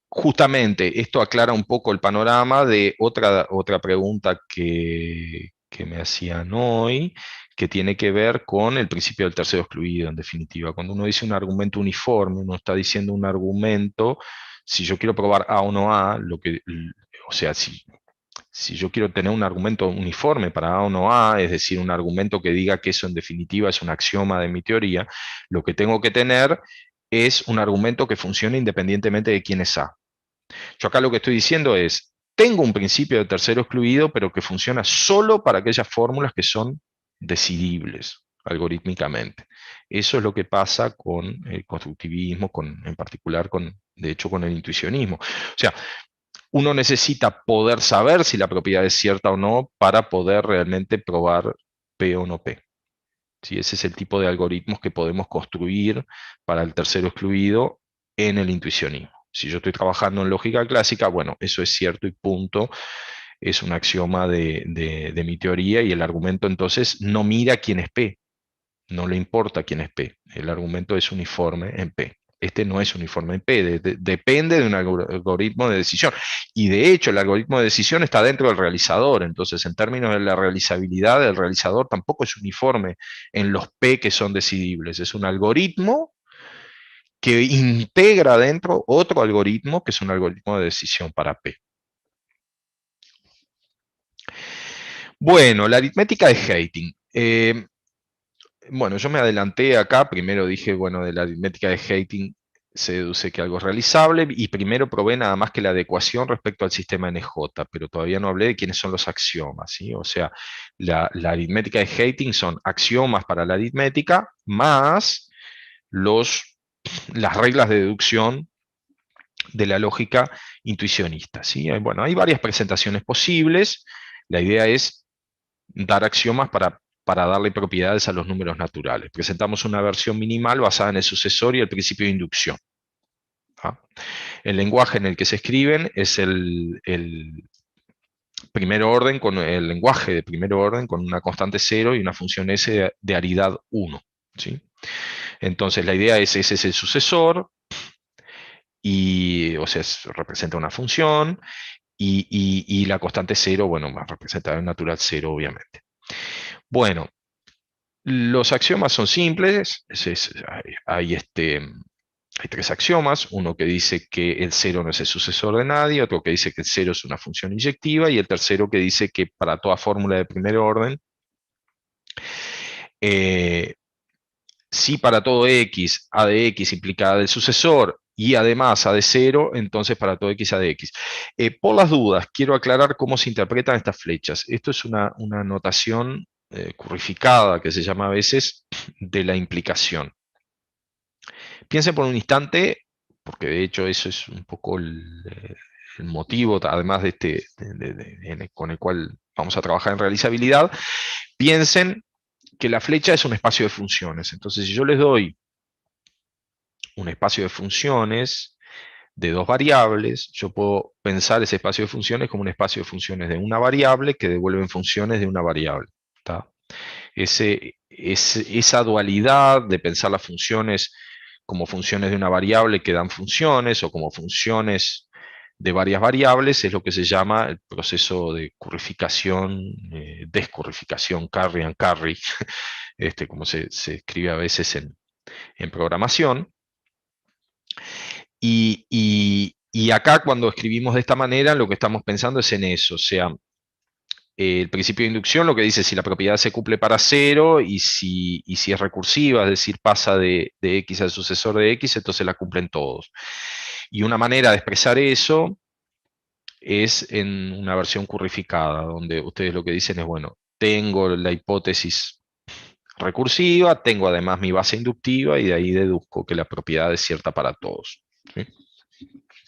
justamente esto aclara un poco el panorama de otra pregunta que me hacían hoy, que tiene que ver con el principio del tercero excluido, en definitiva. Cuando uno dice un argumento uniforme, uno está diciendo un argumento, si yo quiero probar A o no A, o sea, si yo quiero tener un argumento uniforme para A o no A, es decir, un argumento que diga que eso en definitiva es un axioma de mi teoría, lo que tengo que tener es un argumento que funcione independientemente de quién es A. Yo acá lo que estoy diciendo es, tengo un principio de tercero excluido, pero que funciona solo para aquellas fórmulas que son decidibles algorítmicamente. Eso es lo que pasa con el constructivismo, en particular de hecho, con el intuicionismo. O sea, uno necesita poder saber si la propiedad es cierta o no para poder realmente probar P o no P. ¿Sí? Ese es el tipo de algoritmos que podemos construir para el tercero excluido en el intuicionismo. Si yo estoy trabajando en lógica clásica, bueno, eso es cierto y punto. Es un axioma de mi teoría y el argumento entonces no mira quién es P, no le importa quién es P. El argumento es uniforme en P. Este no es uniforme en P, depende de un algoritmo de decisión. Y de hecho, el algoritmo de decisión está dentro del realizador. Entonces, en términos de la realizabilidad del realizador, tampoco es uniforme en los P que son decidibles. Es un algoritmo que integra dentro otro algoritmo que es un algoritmo de decisión para P. Bueno, la aritmética de Heyting. Bueno, yo me adelanté acá, primero dije, bueno, de la aritmética de Heyting se deduce que algo es realizable y primero probé nada más que la adecuación respecto al sistema NJ, pero todavía no hablé de quiénes son los axiomas, ¿sí? O sea, la aritmética de Heyting son axiomas para la aritmética más las reglas de deducción de la lógica intuicionista, ¿sí? Bueno, hay varias presentaciones posibles, la idea es dar axiomas para darle propiedades a los números naturales. Presentamos una versión minimal basada en el sucesor y el principio de inducción. ¿Ah? El lenguaje en el que se escriben es el primer orden con el lenguaje de primer orden con una constante 0 y una función s de aridad 1. ¿Sí? Entonces la idea es, ese es el sucesor, y, o sea, representa una función, y la constante 0, bueno, más representa el natural 0, obviamente. Bueno, los axiomas son simples, hay tres axiomas, uno que dice que el cero no es el sucesor de nadie, otro que dice que el cero es una función inyectiva, y el tercero que dice que para toda fórmula de primer orden, eh, si para todo x, a de x implica a del sucesor y además a de cero, entonces para todo x a de x. Por las dudas, quiero aclarar cómo se interpretan estas flechas. Esto es una notación currificada que se llama a veces de la implicación. Piensen por un instante, porque de hecho eso es un poco el motivo, además de con el cual vamos a trabajar en realizabilidad, piensen que la flecha es un espacio de funciones. Entonces, si yo les doy un espacio de funciones de dos variables, yo puedo pensar ese espacio de funciones como un espacio de funciones de una variable que devuelven funciones de una variable. ¿Tá? Esa dualidad de pensar las funciones como funciones de una variable que dan funciones o como funciones de varias variables es lo que se llama el proceso de currificación, descurrificación, carry and carry, como se escribe a veces en programación. Y acá cuando escribimos de esta manera lo que estamos pensando es en eso, o sea, el principio de inducción lo que dice si la propiedad se cumple para cero y si es recursiva, es decir, pasa de x al sucesor de x, entonces la cumplen todos. Y una manera de expresar eso es en una versión currificada, donde ustedes lo que dicen es, bueno, tengo la hipótesis recursiva, tengo además mi base inductiva y de ahí deduzco que la propiedad es cierta para todos. ¿Sí?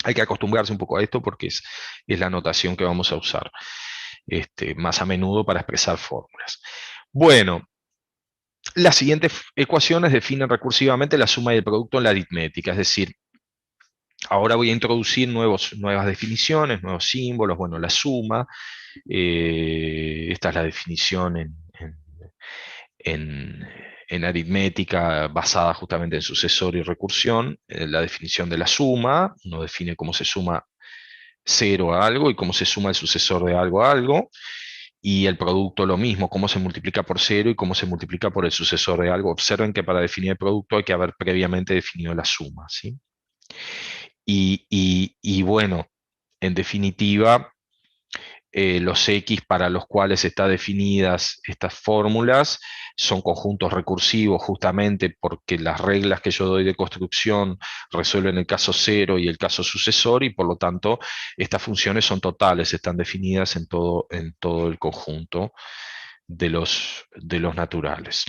Hay que acostumbrarse un poco a esto porque es la notación que vamos a usar más a menudo para expresar fórmulas. Bueno, las siguientes ecuaciones definen recursivamente la suma y el producto en la aritmética, es decir, ahora voy a introducir nuevas definiciones, nuevos símbolos, bueno, la suma, esta es la definición en en aritmética basada justamente en sucesor y recursión, la definición de la suma, uno define cómo se suma 0 a algo y cómo se suma el sucesor de algo a algo, y el producto lo mismo, cómo se multiplica por 0 y cómo se multiplica por el sucesor de algo. Observen que para definir el producto hay que haber previamente definido la suma, ¿sí? Y bueno, en definitiva, los X para los cuales están definidas estas fórmulas son conjuntos recursivos justamente porque las reglas que yo doy de construcción resuelven el caso cero y el caso sucesor, y por lo tanto estas funciones son totales, están definidas en todo el conjunto de los naturales.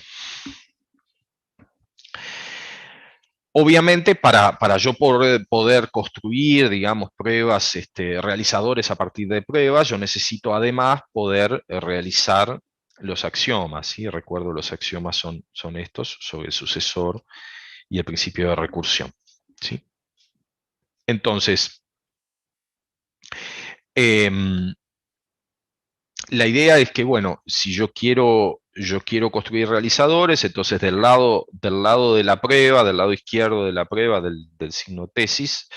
Obviamente, para yo poder construir, digamos, pruebas, realizadores a partir de pruebas, yo necesito además poder realizar los axiomas, ¿sí? Recuerdo, los axiomas son estos, sobre el sucesor y el principio de recursión, ¿sí? Entonces, em, la idea es que, bueno, si yo quiero construir realizadores, entonces del lado de la prueba, del lado izquierdo de la prueba, del signo tesis,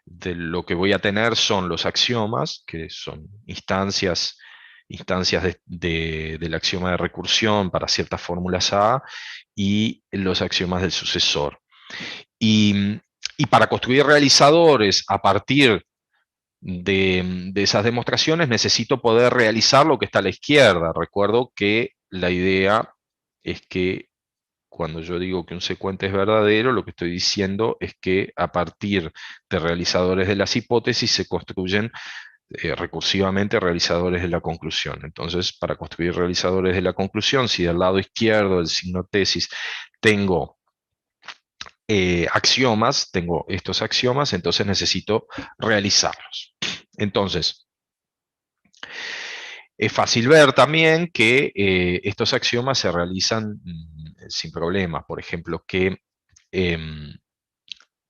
de lo que voy a tener son los axiomas, que son instancias del axioma de recursión para ciertas fórmulas A, y los axiomas del sucesor. Y para construir realizadores a partir de esas demostraciones, necesito poder realizar lo que está a la izquierda. Recuerdo que la idea es que cuando yo digo que un secuente es verdadero, lo que estoy diciendo es que a partir de realizadores de las hipótesis se construyen recursivamente realizadores de la conclusión. Entonces, para construir realizadores de la conclusión, si del lado izquierdo del signo tesis tengo axiomas, tengo estos axiomas, entonces necesito realizarlos. Entonces, es fácil ver también que estos axiomas se realizan sin problemas. Por ejemplo, que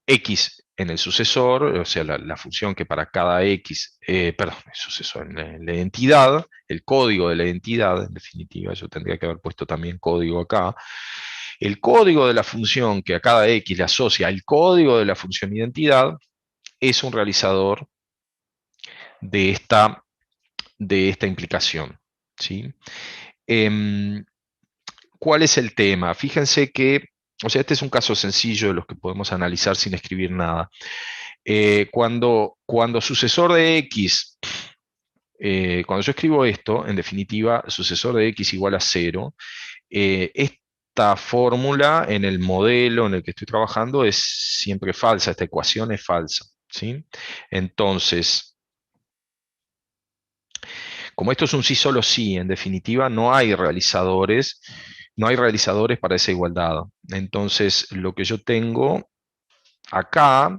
x en el sucesor, o sea, la función que para cada x, perdón, el sucesor en la identidad, el código de la identidad, en definitiva, yo tendría que haber puesto también código acá. El código de la función que a cada x le asocia el código de la función identidad es un realizador de esta implicación, ¿sí? ¿Cuál es el tema? Fíjense que, o sea, este es un caso sencillo de los que podemos analizar sin escribir nada. Cuando sucesor de x, cuando yo escribo esto, en definitiva, sucesor de x igual a 0, esta fórmula en el modelo en el que estoy trabajando es siempre falsa, esta ecuación es falsa, ¿sí? Entonces, como esto es un sí solo sí, en definitiva, no hay realizadores para esa igualdad. Entonces, lo que yo tengo acá,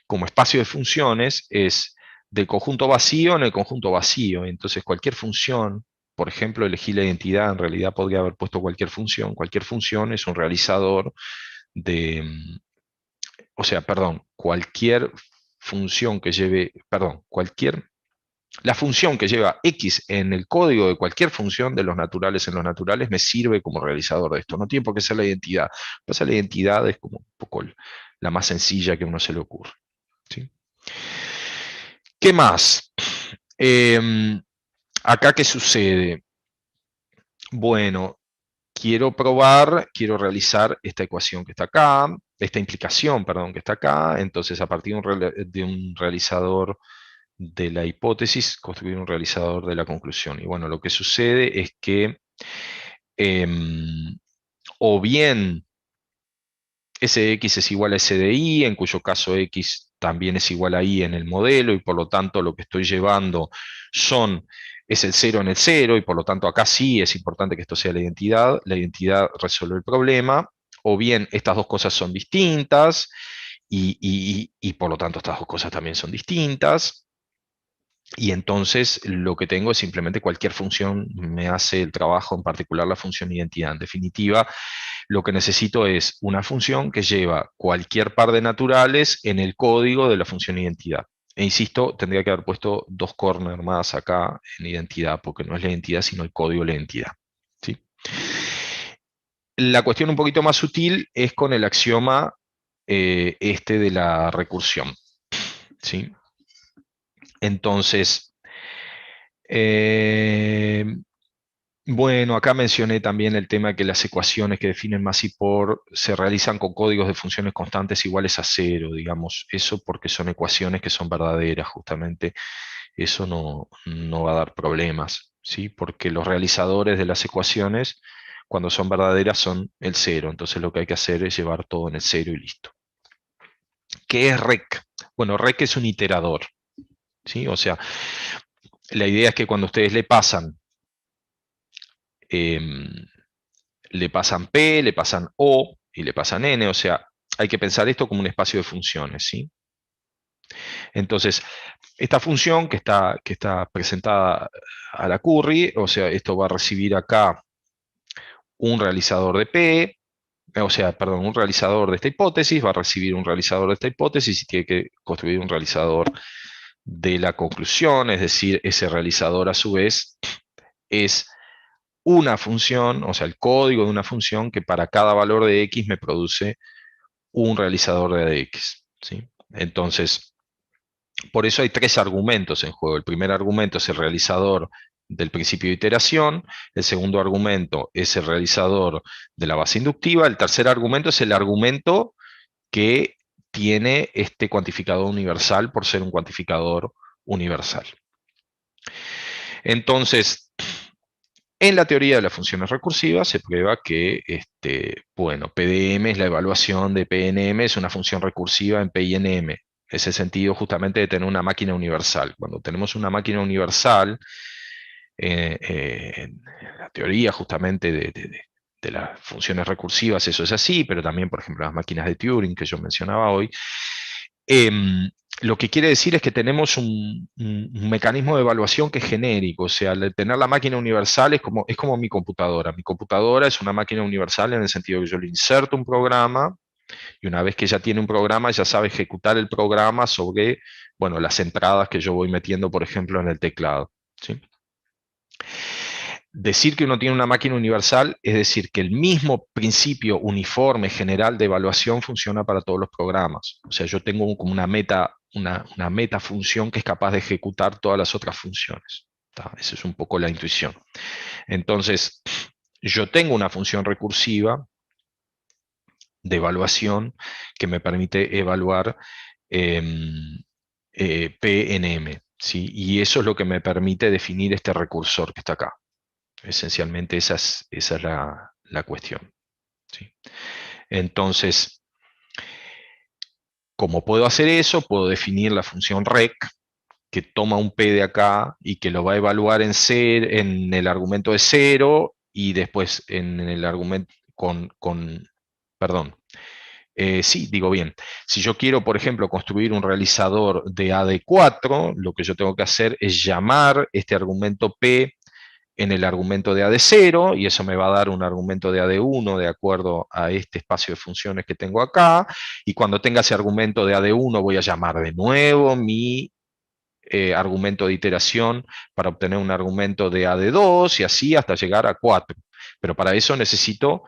como espacio de funciones, es del conjunto vacío en el conjunto vacío. Entonces, cualquier función, por ejemplo, elegí la identidad, en realidad podría haber puesto cualquier función. Cualquier función es un realizador de, o sea, perdón, cualquier función que lleve, perdón, la función que lleva x en el código de cualquier función de los naturales en los naturales me sirve como realizador de esto. No tiene por qué ser la identidad. Pasa, la identidad es como un poco la más sencilla que a uno se le ocurre, ¿sí? ¿Qué más? Acá, ¿qué sucede? Bueno, quiero realizar esta ecuación que está acá, esta implicación, perdón, que está acá. Entonces, a partir de un realizador de la hipótesis, construir un realizador de la conclusión. Y bueno, lo que sucede es que o bien Sx es igual a S de Y, en cuyo caso X también es igual a Y en el modelo, y por lo tanto lo que estoy llevando es el 0 en el 0, y por lo tanto acá sí es importante que esto sea la identidad resuelve el problema, o bien estas dos cosas son distintas, y por lo tanto estas dos cosas también son distintas, y entonces lo que tengo es simplemente cualquier función me hace el trabajo, en particular la función identidad. En definitiva, lo que necesito es una función que lleva cualquier par de naturales en el código de la función identidad. E insisto, tendría que haber puesto dos corners más acá en identidad, porque no es la identidad, sino el código de la identidad, ¿sí? La cuestión un poquito más sutil es con el axioma este de la recursión, ¿sí? Entonces, eh, bueno, acá mencioné también el tema de que las ecuaciones que definen más y por se realizan con códigos de funciones constantes iguales a cero, digamos. Eso porque son ecuaciones que son verdaderas, justamente. Eso no va a dar problemas, ¿sí? Porque los realizadores de las ecuaciones, cuando son verdaderas, son el cero. Entonces lo que hay que hacer es llevar todo en el cero y listo. ¿Qué es rec? Bueno, rec es un iterador, ¿sí? O sea, la idea es que cuando ustedes em, le pasan P, le pasan O y le pasan N, o sea, hay que pensar esto como un espacio de funciones, ¿sí? Entonces, esta función que está presentada a la curry, o sea, esto va a recibir acá un realizador de P, o sea, perdón, un realizador de esta hipótesis, va a recibir un realizador de esta hipótesis y tiene que construir un realizador de la conclusión, es decir, ese realizador a su vez es una función, o sea, el código de una función que para cada valor de x me produce un realizador de x, ¿sí? Entonces, por eso hay tres argumentos en juego. El primer argumento es el realizador del principio de iteración, el segundo argumento es el realizador de la base inductiva, el tercer argumento es el argumento que tiene este cuantificador universal por ser un cuantificador universal. Entonces, en la teoría de las funciones recursivas se prueba que, bueno, PDM es la evaluación de PNM, es una función recursiva en P y en M. Ese sentido justamente de tener una máquina universal. Cuando tenemos una máquina universal, en la teoría justamente de las funciones recursivas eso es así, pero también, por ejemplo, las máquinas de Turing que yo mencionaba hoy, lo que quiere decir es que tenemos un mecanismo de evaluación que es genérico, o sea, al tener la máquina universal es como mi computadora. Mi computadora es una máquina universal en el sentido que yo le inserto un programa y una vez que ya tiene un programa, ya sabe ejecutar el programa sobre, bueno, las entradas que yo voy metiendo, por ejemplo, en el teclado, ¿sí? Decir que uno tiene una máquina universal es decir que el mismo principio uniforme general de evaluación funciona para todos los programas. O sea, yo tengo como una meta función que es capaz de ejecutar todas las otras funciones. ¿Tá? Esa es un poco la intuición. Entonces, yo tengo una función recursiva de evaluación que me permite evaluar P en M. ¿Sí? Y eso es lo que me permite definir este recursor que está acá. Esencialmente esa es la cuestión, ¿sí? Entonces, como puedo hacer eso, puedo definir la función rec, que toma un P de acá y que lo va a evaluar en el argumento de 0 y después en el argumento perdón, sí, digo bien. Si yo quiero, por ejemplo, construir un realizador de A de 4, lo que yo tengo que hacer es llamar este argumento P en el argumento de A de 0, y eso me va a dar un argumento de A de 1 de acuerdo a este espacio de funciones que tengo acá, y cuando tenga ese argumento de A de 1 voy a llamar de nuevo mi argumento de iteración para obtener un argumento de A de 2 y así hasta llegar a 4. Pero para eso necesito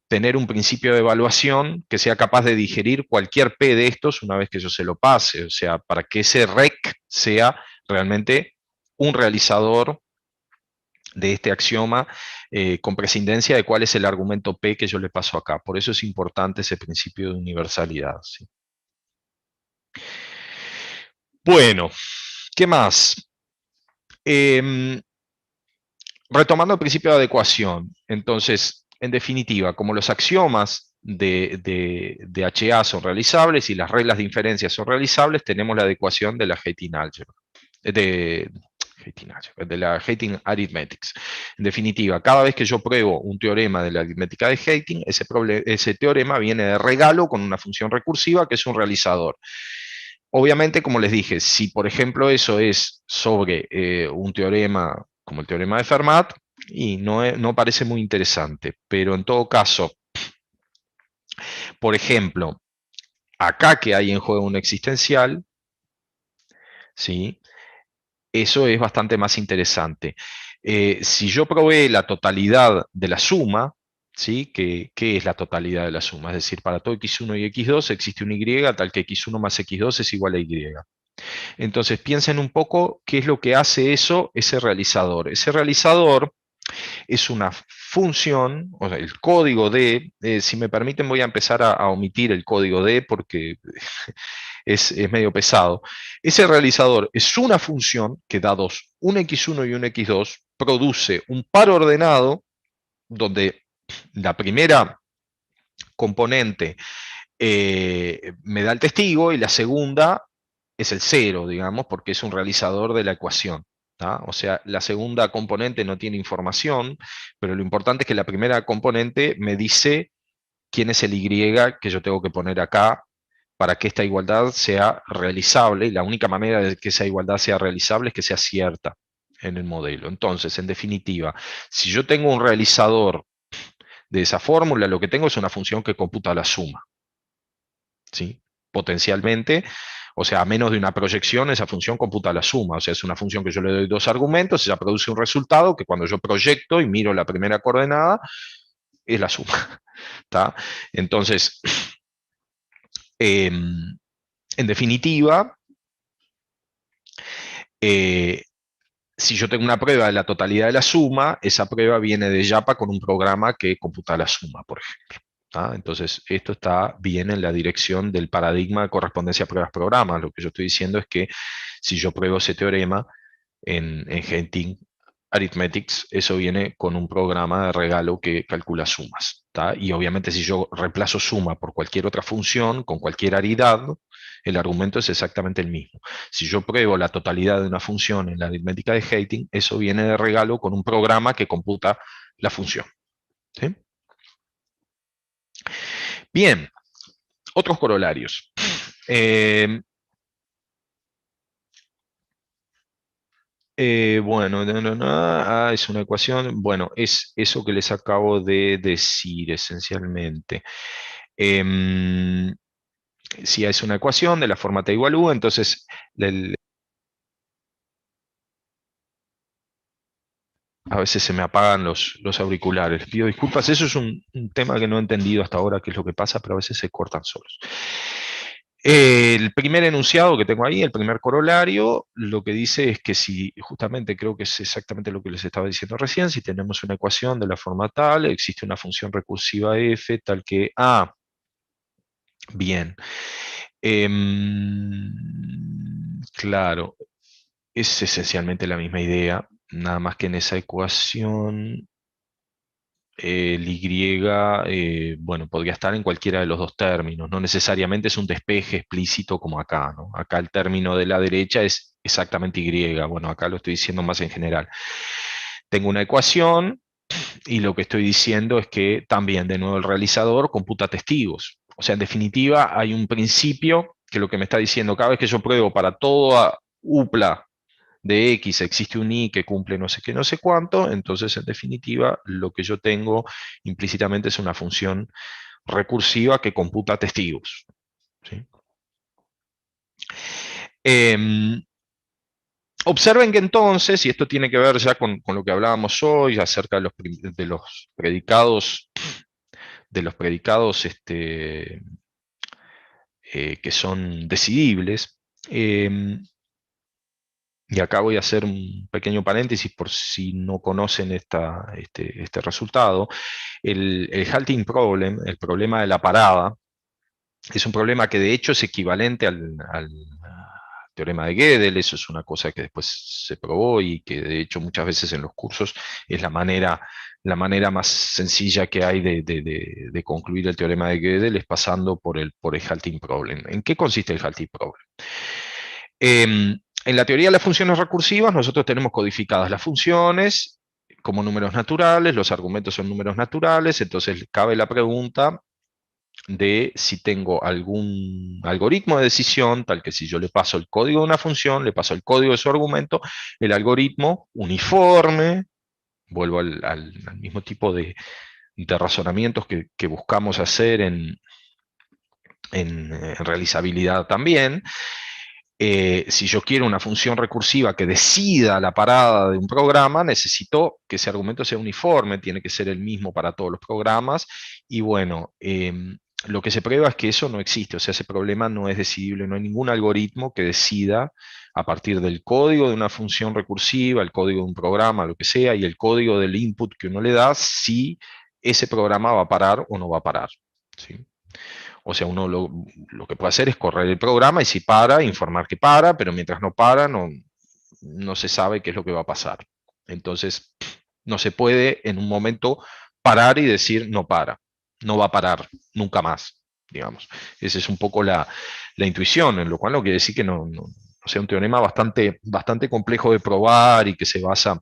tener un principio de evaluación que sea capaz de digerir cualquier P de estos una vez que yo se lo pase, o sea, para que ese rec sea realmente un realizador de este axioma con prescindencia de cuál es el argumento P que yo le paso acá. Por eso es importante ese principio de universalidad, ¿sí? Bueno, ¿qué más? Em, Retomando el principio de adecuación, entonces, en definitiva, como los axiomas de HA son realizables y las reglas de inferencia son realizables, tenemos la adecuación de la Hating Algebra, de, de la Hating Arithmetics. En definitiva, cada vez que yo pruebo un teorema de la aritmética de Hating, ese teorema viene de regalo con una función recursiva que es un realizador. Obviamente, como les dije, si por ejemplo eso es sobre un teorema como el teorema de Fermat, y no parece muy interesante, pero en todo caso, por ejemplo, acá que hay en juego un existencial, ¿sí? Eso es bastante más interesante. Si yo probé la totalidad de la suma, ¿sí? ¿Qué es la totalidad de la suma? Es decir, para todo x1 y x2 existe un y tal que x1 más x2 es igual a y. Entonces piensen un poco qué es lo que hace eso, ese realizador. Ese realizador es una función, o sea, el código de, si me permiten voy a empezar a omitir el código de porque es medio pesado. Ese realizador es una función que dados un x1 y un x2 produce un par ordenado donde la primera componente me da el testigo y la segunda es el cero, digamos, porque es un realizador de la ecuación. ¿tá? O sea, la segunda componente no tiene información, pero lo importante es que la primera componente me dice quién es el y que yo tengo que poner acá para que esta igualdad sea realizable, y la única manera de que esa igualdad sea realizable es que sea cierta en el modelo. Entonces, en definitiva, si yo tengo un realizador de esa fórmula, lo que tengo es una función que computa la suma. ¿sí? Potencialmente, o sea, a menos de una proyección, esa función computa la suma. O sea, es una función que yo le doy dos argumentos, ella produce un resultado que cuando yo proyecto y miro la primera coordenada, es la suma. ¿tá? Entonces, en definitiva, eh, si yo tengo una prueba de la totalidad de la suma, esa prueba viene de Java con un programa que computa la suma, por ejemplo. ¿tá? Entonces, esto está bien en la dirección del paradigma de correspondencia pruebas-programas. Lo que yo estoy diciendo es que si yo pruebo ese teorema en Genting Arithmetics, eso viene con un programa de regalo que calcula sumas. ¿tá? Y obviamente si yo reemplazo suma por cualquier otra función, con cualquier aridad, el argumento es exactamente el mismo. Si yo pruebo la totalidad de una función en la aritmética de Genting, eso viene de regalo con un programa que computa la función. ¿sí? Bien, otros corolarios. Bueno, es una ecuación. Bueno, es eso que les acabo de decir esencialmente. Em, si es una ecuación de la forma t igual u, entonces a veces se me apagan los auriculares. Pido disculpas, eso es un tema que no he entendido hasta ahora qué es lo que pasa, pero a veces se cortan solos. El primer enunciado que tengo ahí, el primer corolario, lo que dice es que si, justamente creo que es exactamente lo que les estaba diciendo recién, si tenemos una ecuación de la forma tal, existe una función recursiva f tal que A, bien. Claro, es esencialmente la misma idea, nada más que en esa ecuación el Y, bueno, podría estar en cualquiera de los dos términos, no necesariamente es un despeje explícito como acá, ¿no? Acá el término de la derecha es exactamente Y, bueno, acá lo estoy diciendo más en general. Tengo una ecuación y lo que estoy diciendo es que también, de nuevo, el realizador computa testigos. O sea, en definitiva, hay un principio que lo que me está diciendo, cada vez que yo pruebo para toda upla de X existe un Y que cumple no sé qué, no sé cuánto, entonces en definitiva lo que yo tengo implícitamente es una función recursiva que computa testigos. ¿sí? Em, Observen que entonces, y esto tiene que ver ya con lo que hablábamos hoy acerca de los predicados que son decidibles, y acá voy a hacer un pequeño paréntesis por si no conocen este resultado. El halting problem, el problema de la parada, es un problema que de hecho es equivalente al teorema de Gödel. Eso es una cosa que después se probó y que de hecho muchas veces en los cursos es la manera más sencilla que hay de concluir el teorema de Gödel es pasando por el halting problem. ¿En qué consiste el halting problem? En la teoría de las funciones recursivas, nosotros tenemos codificadas las funciones como números naturales, los argumentos son números naturales, entonces cabe la pregunta de si tengo algún algoritmo de decisión, tal que si yo le paso el código de una función, le paso el código de su argumento, el algoritmo uniforme, vuelvo al mismo tipo de razonamientos que buscamos hacer en realizabilidad también, Si yo quiero una función recursiva que decida la parada de un programa, necesito que ese argumento sea uniforme, tiene que ser el mismo para todos los programas. Y bueno, lo que se prueba es que eso no existe, o sea, ese problema no es decidible, no hay ningún algoritmo que decida a partir del código de una función recursiva, el código de un programa, lo que sea, y el código del input que uno le da, si ese programa va a parar o no va a parar. ¿Sí? O sea, uno lo que puede hacer es correr el programa y si para, informar que para, pero mientras no para, no se sabe qué es lo que va a pasar. Entonces, no se puede en un momento parar y decir no para, no va a parar nunca más, digamos. Esa es un poco la intuición, en lo cual no quiere decir que o sea, un teorema bastante complejo de probar y que se basa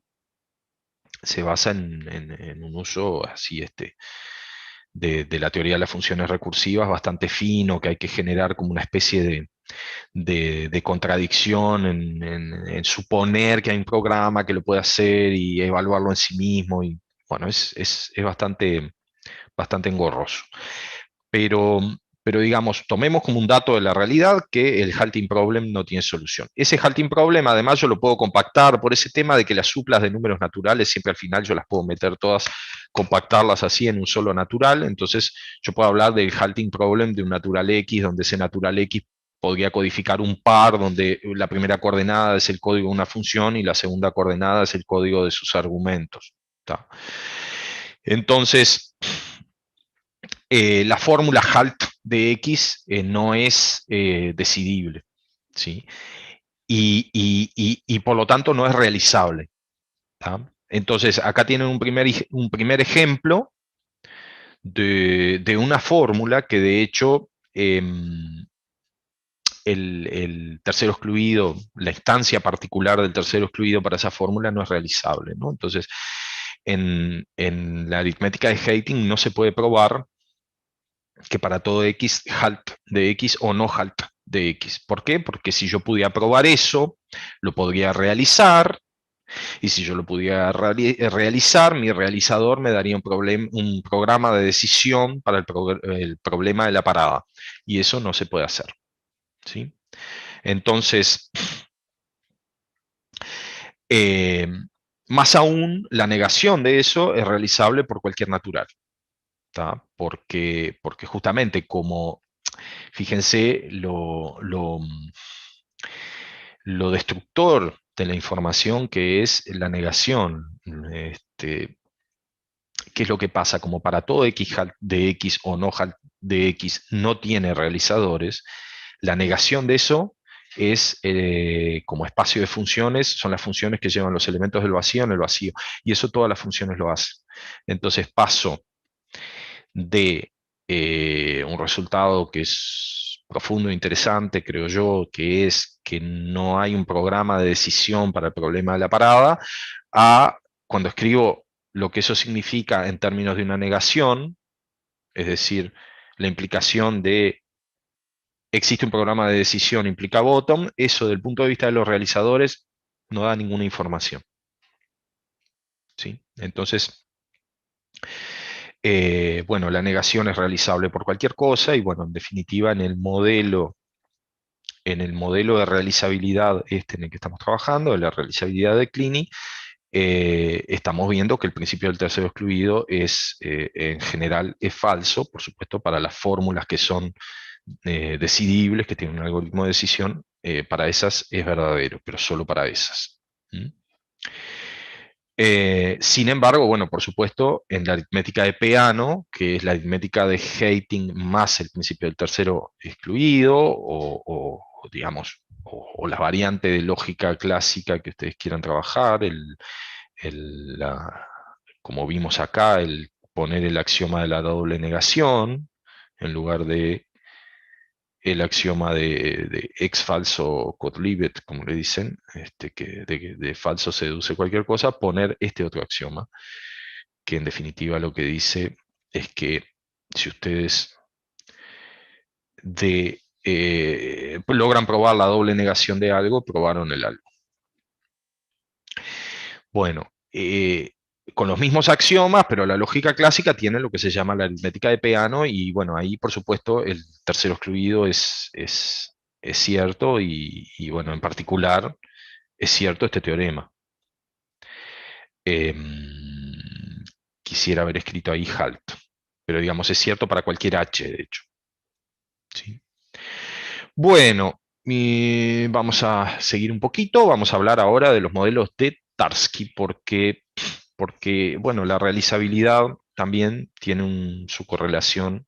en un uso así, de la teoría de las funciones recursivas bastante fino, que hay que generar como una especie de contradicción en suponer que hay un programa que lo puede hacer y evaluarlo en sí mismo. Y bueno, es bastante engorroso. Pero, pero digamos, tomemos como un dato de la realidad que el halting problem no tiene solución. Ese halting problem, además, yo lo puedo compactar por ese tema de que las suplas de números naturales, siempre al final yo las puedo meter todas, compactarlas así en un solo natural. Entonces, yo puedo hablar del halting problem de un natural X, donde ese natural X podría codificar un par donde la primera coordenada es el código de una función y la segunda coordenada es el código de sus argumentos. ¿Tá? Entonces, la fórmula halt de X no es decidible, ¿sí? Y por lo tanto no es realizable. ¿Tá? Entonces, acá tienen un primer ejemplo de una fórmula que de hecho el tercero excluido, la instancia particular del tercero excluido para esa fórmula no es realizable, ¿no? Entonces, en la aritmética de Heyting no se puede probar que para todo X, halt de X o no halt de X. ¿Por qué? Porque si yo pudiera probar eso, lo podría realizar, y si yo lo pudiera realizar, mi realizador me daría un programa de decisión para el problema de la parada, y eso no se puede hacer. ¿Sí? Entonces, eh, más aún, la negación de eso es realizable por cualquier natural. ¿Tá? Porque justamente como, fíjense, lo destructor de la información que es la negación. ¿Qué es lo que pasa? Como para todo X halt de X o no halt de X no tiene realizadores, la negación de eso es como espacio de funciones, son las funciones que llevan los elementos del vacío en el vacío, y eso todas las funciones lo hacen. Entonces paso de un resultado que es profundo e interesante, creo yo, que es que no hay un programa de decisión para el problema de la parada, a cuando escribo lo que eso significa en términos de una negación, es decir, la implicación de existe un programa de decisión implica bottom, eso desde el punto de vista de los realizadores no da ninguna información. ¿Sí? Entonces, bueno, la negación es realizable por cualquier cosa y bueno, en definitiva en el modelo de realizabilidad en el que estamos trabajando, de la realizabilidad de Clini, estamos viendo que el principio del tercero excluido en general es falso, por supuesto, para las fórmulas que son decidibles, que tienen un algoritmo de decisión, para esas es verdadero, pero solo para esas. ¿Mm? Sin embargo, bueno, por supuesto, en la aritmética de Peano, que es la aritmética de Heyting más el principio del tercero excluido, digamos, o la variante de lógica clásica que ustedes quieran trabajar, como vimos acá, el poner el axioma de la doble negación en lugar de el axioma de ex falso Quodlibet, como le dicen, que de falso se deduce cualquier cosa, poner este otro axioma, que en definitiva lo que dice es que si ustedes logran probar la doble negación de algo, probaron el algo. Bueno, con los mismos axiomas, pero la lógica clásica tiene lo que se llama la aritmética de Peano, y bueno, ahí por supuesto el tercero excluido es es cierto y, bueno, en particular es cierto este teorema. Em, Quisiera haber escrito ahí halt, pero digamos, es cierto para cualquier h, de hecho. ¿Sí? Bueno, vamos a seguir un poquito, vamos a hablar ahora de los modelos de Tarski, porque bueno, la realizabilidad también tiene su correlación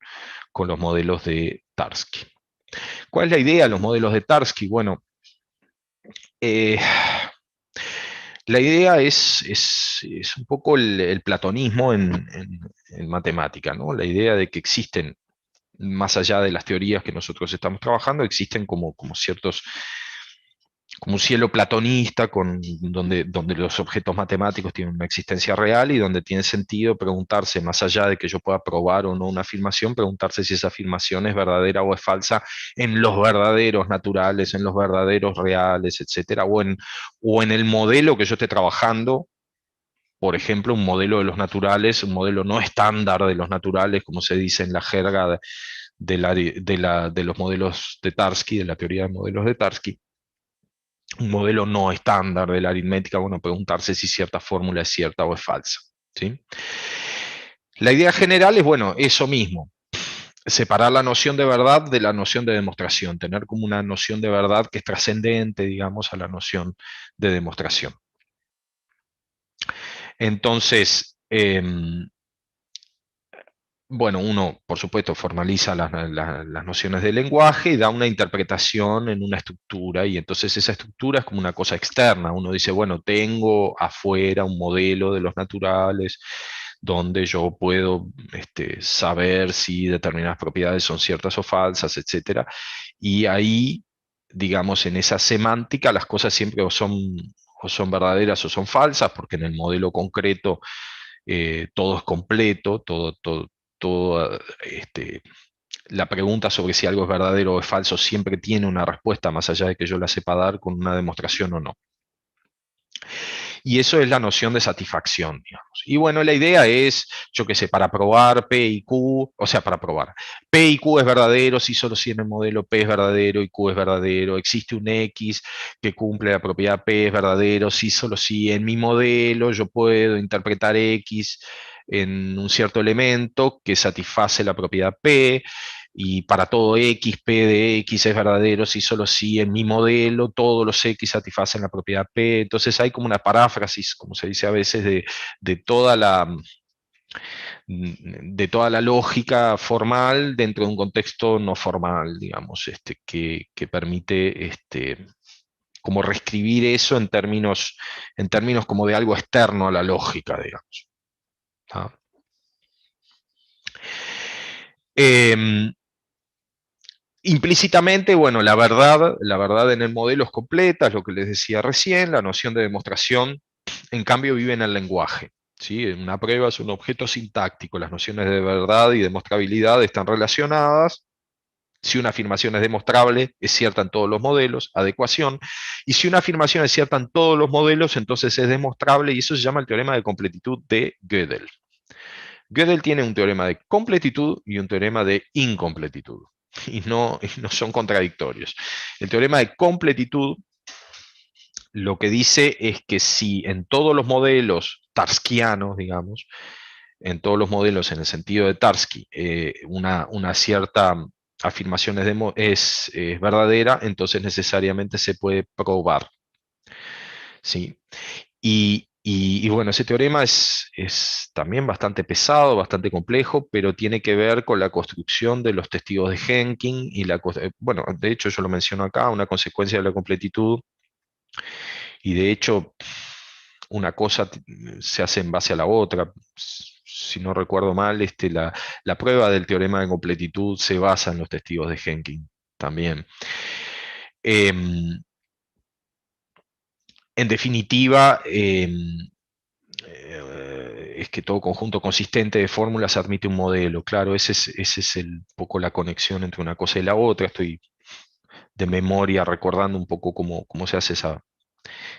con los modelos de Tarski. ¿Cuál es la idea de los modelos de Tarski? Bueno, eh, la idea es un poco el platonismo en matemática, ¿no? La idea de que existen, más allá de las teorías que nosotros estamos trabajando, existen como ciertos, como un cielo platonista donde los objetos matemáticos tienen una existencia real y donde tiene sentido preguntarse, más allá de que yo pueda probar o no una afirmación, preguntarse si esa afirmación es verdadera o es falsa en los verdaderos naturales, en los verdaderos reales, etcétera, o en el modelo que yo esté trabajando. Por ejemplo, un modelo de los naturales, un modelo no estándar de los naturales, como se dice en la jerga de los modelos de Tarski, de la teoría de modelos de Tarski, un modelo no estándar de la aritmética, bueno, preguntarse si cierta fórmula es cierta o es falsa. ¿Sí? La idea general es, bueno, eso mismo, separar la noción de verdad de la noción de demostración, tener como una noción de verdad que es trascendente, digamos, a la noción de demostración. Entonces, bueno, uno, por supuesto, formaliza las nociones del lenguaje y da una interpretación en una estructura, y entonces esa estructura es como una cosa externa. Uno dice, bueno, tengo afuera un modelo de los naturales donde yo puedo saber si determinadas propiedades son ciertas o falsas, etcétera. Y ahí, digamos, en esa semántica, las cosas siempre o son verdaderas o son falsas, porque en el modelo concreto todo es completo, todo, la pregunta sobre si algo es verdadero o es falso siempre tiene una respuesta, más allá de que yo la sepa dar con una demostración o no. Y eso es la noción de satisfacción, digamos. Y bueno, la idea es, yo qué sé, para probar P y Q, o sea, para probar, P y Q es verdadero si solo si en el modelo P es verdadero y Q es verdadero. Existe un X que cumple la propiedad P es verdadero si solo si en mi modelo yo puedo interpretar X en un cierto elemento que satisface la propiedad P, y para todo X, P de X es verdadero si solo si en mi modelo todos los X satisfacen la propiedad P. Entonces hay como una paráfrasis, como se dice a veces, de toda la lógica formal dentro de un contexto no formal, digamos, que permite como reescribir eso en términos como de algo externo a la lógica, digamos. ¿Ah? Em, Implícitamente, bueno, la verdad en el modelo es completa, es lo que les decía recién. La noción de demostración, en cambio, vive en el lenguaje. ¿Sí? Una prueba es un objeto sintáctico, las nociones de verdad y demostrabilidad están relacionadas. Si una afirmación es demostrable, es cierta en todos los modelos, adecuación. Y si una afirmación es cierta en todos los modelos, entonces es demostrable, y eso se llama el teorema de completitud de Gödel. Gödel tiene un teorema de completitud y un teorema de incompletitud, y no son contradictorios. El teorema de completitud lo que dice es que si en todos los modelos tarskianos, digamos, en todos los modelos en el sentido de Tarski, una cierta afirmación es verdadera, entonces necesariamente se puede probar. ¿Sí? Y bueno, ese teorema es también bastante pesado, bastante complejo, pero tiene que ver con la construcción de los testigos de Henkin bueno, de hecho yo lo menciono acá, una consecuencia de la completitud, y de hecho una cosa se hace en base a la otra. Si no recuerdo mal, la prueba del teorema de completitud se basa en los testigos de Henkin también. Em, en definitiva, es que todo conjunto consistente de fórmulas admite un modelo. Claro, ese es el poco la conexión entre una cosa y la otra. Estoy de memoria recordando un poco cómo se hace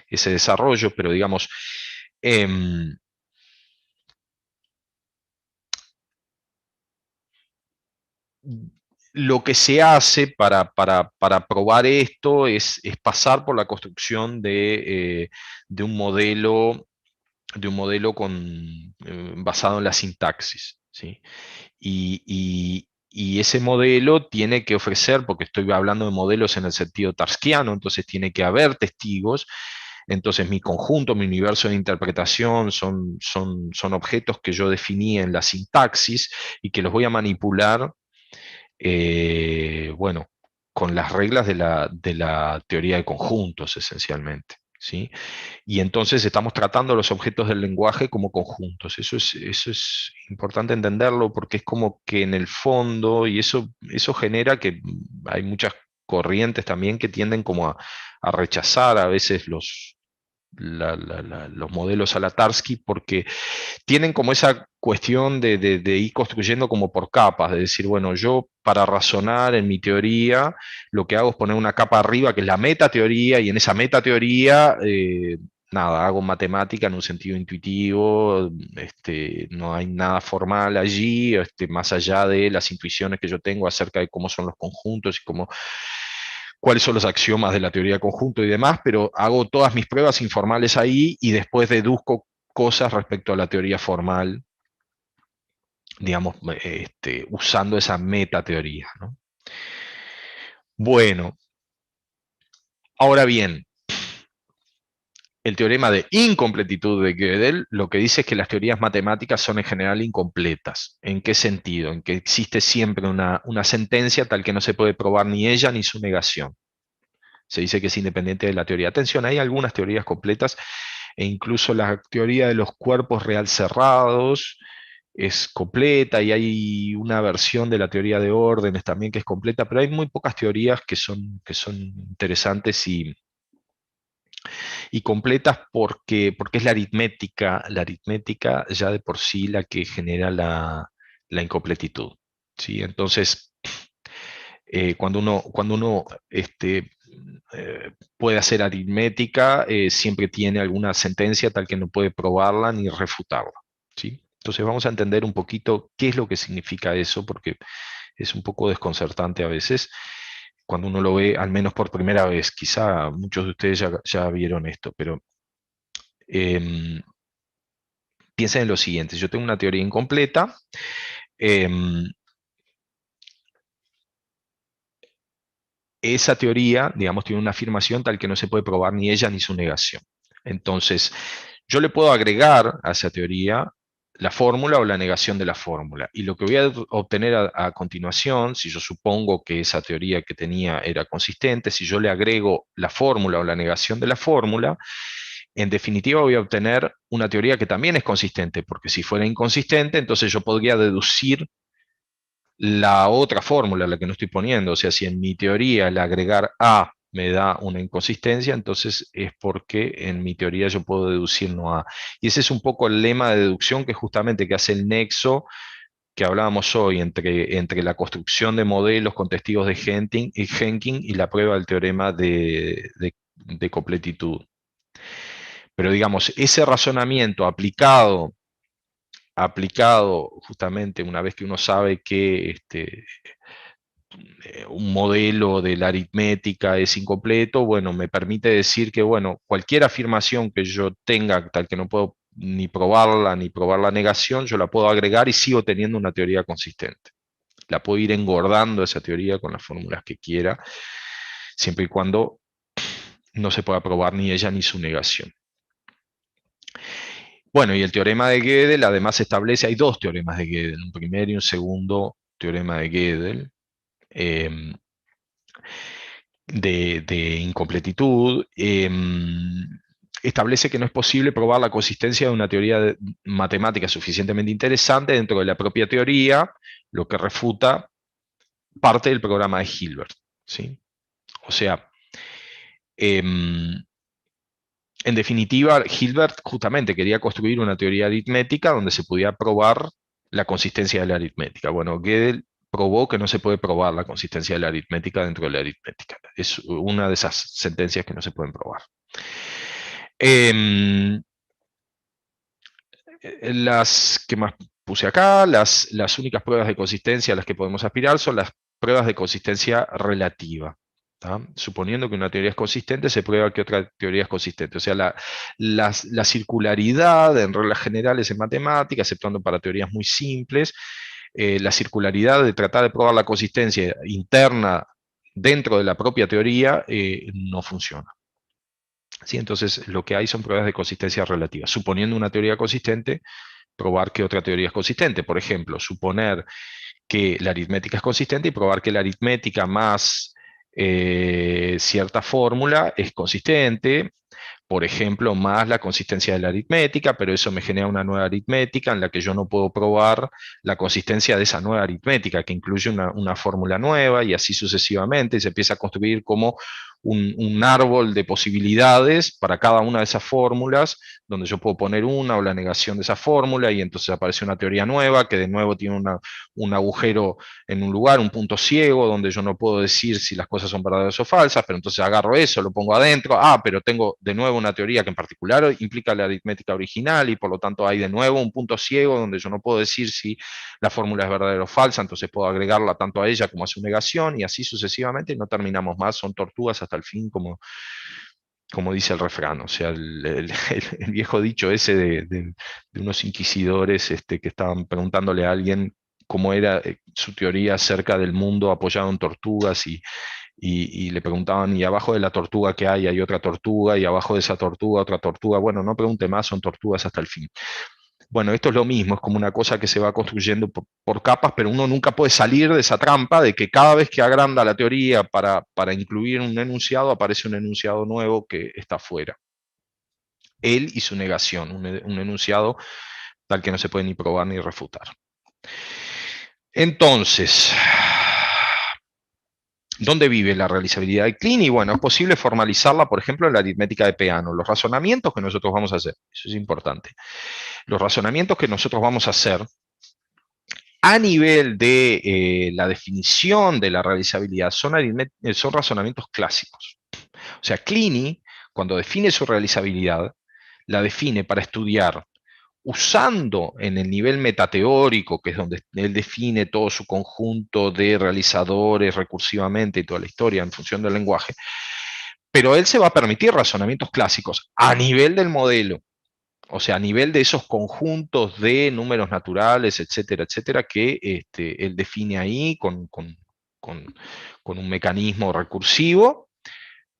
ese desarrollo, pero digamos, em, lo que se hace para probar esto es pasar por la construcción de un modelo, basado en la sintaxis, ¿sí? Y ese modelo tiene que ofrecer, porque estoy hablando de modelos en el sentido tarskiano, entonces tiene que haber testigos. Entonces mi conjunto, mi universo de interpretación son objetos que yo definí en la sintaxis y que los voy a manipular, bueno, con las reglas de la teoría de conjuntos, esencialmente, ¿sí? Y entonces estamos tratando los objetos del lenguaje como conjuntos. Eso es importante entenderlo porque es como que en el fondo, y eso genera que hay muchas corrientes también que tienden como a rechazar a veces los modelos a la Tarski porque tienen como esa cuestión de ir construyendo como por capas, de decir, bueno, yo para razonar en mi teoría, lo que hago es poner una capa arriba que es la metateoría, y en esa metateoría, nada, hago matemática en un sentido intuitivo, no hay nada formal allí, más allá de las intuiciones que yo tengo acerca de cómo son los conjuntos y cuáles son los axiomas de la teoría de conjunto y demás, pero hago todas mis pruebas informales ahí y después deduzco cosas respecto a la teoría formal, digamos, usando esa metateoría, ¿no? Bueno, ahora bien, el teorema de incompletitud de Gödel lo que dice es que las teorías matemáticas son en general incompletas. ¿En qué sentido? En que existe siempre una sentencia tal que no se puede probar ni ella ni su negación. Se dice que es independiente de la teoría. Atención, hay algunas teorías completas e incluso la teoría de los cuerpos real cerrados es completa, y hay una versión de la teoría de órdenes también que es completa, pero hay muy pocas teorías que son interesantes y completas porque es la aritmética ya de por sí la que genera la incompletitud, ¿sí? Entonces, cuando uno puede hacer aritmética, siempre tiene alguna sentencia tal que no puede probarla ni refutarla, ¿sí? Entonces vamos a entender un poquito qué es lo que significa eso, porque es un poco desconcertante a veces cuando uno lo ve, al menos por primera vez. Quizá muchos de ustedes ya vieron esto, pero em, piensen en lo siguiente. Yo tengo una teoría incompleta. em, Esa teoría, digamos, tiene una afirmación tal que no se puede probar ni ella ni su negación. Entonces, yo le puedo agregar a esa teoría la fórmula o la negación de la fórmula. Y lo que voy a obtener a continuación, si yo supongo que esa teoría que tenía era consistente, si yo le agrego la fórmula o la negación de la fórmula, en definitiva voy a obtener una teoría que también es consistente, porque si fuera inconsistente, entonces yo podría deducir la otra fórmula, la que no estoy poniendo. O sea, si en mi teoría el agregar A me da una inconsistencia, entonces es porque en mi teoría yo puedo deducir no A. Y ese es un poco el lema de deducción que justamente que hace el nexo que hablábamos hoy entre la construcción de modelos con testigos de Henking y la prueba del teorema de completitud. Pero digamos, ese razonamiento aplicado justamente una vez que uno sabe que un modelo de la aritmética es incompleto, bueno, me permite decir que, bueno, cualquier afirmación que yo tenga, tal que no puedo ni probarla ni probar la negación, yo la puedo agregar y sigo teniendo una teoría consistente. La puedo ir engordando esa teoría con las fórmulas que quiera, siempre y cuando no se pueda probar ni ella ni su negación. Bueno, y el teorema de Gödel además establece, hay dos teoremas de Gödel, un primero y un segundo teorema de Gödel. eh, de incompletitud, establece que no es posible probar la consistencia de una teoría matemática suficientemente interesante dentro de la propia teoría, lo que refuta parte del programa de Hilbert, ¿sí? O sea, em, en definitiva, Hilbert justamente quería construir una teoría aritmética donde se pudiera probar la consistencia de la aritmética. Bueno, Gödel probó que no se puede probar la consistencia de la aritmética dentro de la aritmética. Es una de esas sentencias que no se pueden probar. Em, las que más puse acá, las únicas pruebas de consistencia a las que podemos aspirar son las pruebas de consistencia relativa. ¿Tá? Suponiendo que una teoría es consistente, se prueba que otra teoría es consistente. O sea, la circularidad en reglas generales en matemáticas, exceptuando para teorías muy simples, la circularidad de tratar de probar la consistencia interna dentro de la propia teoría no funciona. ¿Sí? Entonces, lo que hay son pruebas de consistencia relativa. Suponiendo una teoría consistente, probar que otra teoría es consistente. Por ejemplo, suponer que la aritmética es consistente y probar que la aritmética más cierta fórmula es consistente, por ejemplo, más la consistencia de la aritmética, pero eso me genera una nueva aritmética en la que yo no puedo probar la consistencia de esa nueva aritmética, que incluye una fórmula nueva y así sucesivamente, y se empieza a construir como un árbol de posibilidades para cada una de esas fórmulas, donde yo puedo poner una o la negación de esa fórmula, y entonces aparece una teoría nueva que de nuevo tiene un agujero en un lugar, un punto ciego, donde yo no puedo decir si las cosas son verdaderas o falsas, pero entonces agarro eso, lo pongo adentro, pero tengo de nuevo una teoría que en particular implica la aritmética original, y por lo tanto hay de nuevo un punto ciego donde yo no puedo decir si la fórmula es verdadera o falsa, entonces puedo agregarla tanto a ella como a su negación, y así sucesivamente, y no terminamos más, son tortugas hasta el fin, como dice el refrán. O sea, el viejo dicho ese de unos inquisidores que estaban preguntándole a alguien cómo era su teoría acerca del mundo apoyado en tortugas, y le preguntaban, ¿y abajo de la tortuga qué hay? Hay otra tortuga, y abajo de esa tortuga otra tortuga. Bueno, no pregunte más, son tortugas hasta el fin. Bueno, esto es lo mismo, es como una cosa que se va construyendo por capas, pero uno nunca puede salir de esa trampa de que cada vez que agranda la teoría para incluir un enunciado, aparece un enunciado nuevo que está fuera. Él y su negación, un enunciado tal que no se puede ni probar ni refutar. Entonces, ¿dónde vive la realizabilidad de Kleene? Y bueno, es posible formalizarla, por ejemplo, en la aritmética de Peano. Los razonamientos que nosotros vamos a hacer, eso es importante. Los razonamientos que nosotros vamos a hacer a nivel de la definición de la realizabilidad son razonamientos clásicos. O sea, Kleene, cuando define su realizabilidad, la define para estudiar usando en el nivel metateórico, que es donde él define todo su conjunto de realizadores recursivamente y toda la historia en función del lenguaje, pero él se va a permitir razonamientos clásicos a nivel del modelo, o sea, a nivel de esos conjuntos de números naturales, etcétera, etcétera, que él define ahí con un mecanismo recursivo.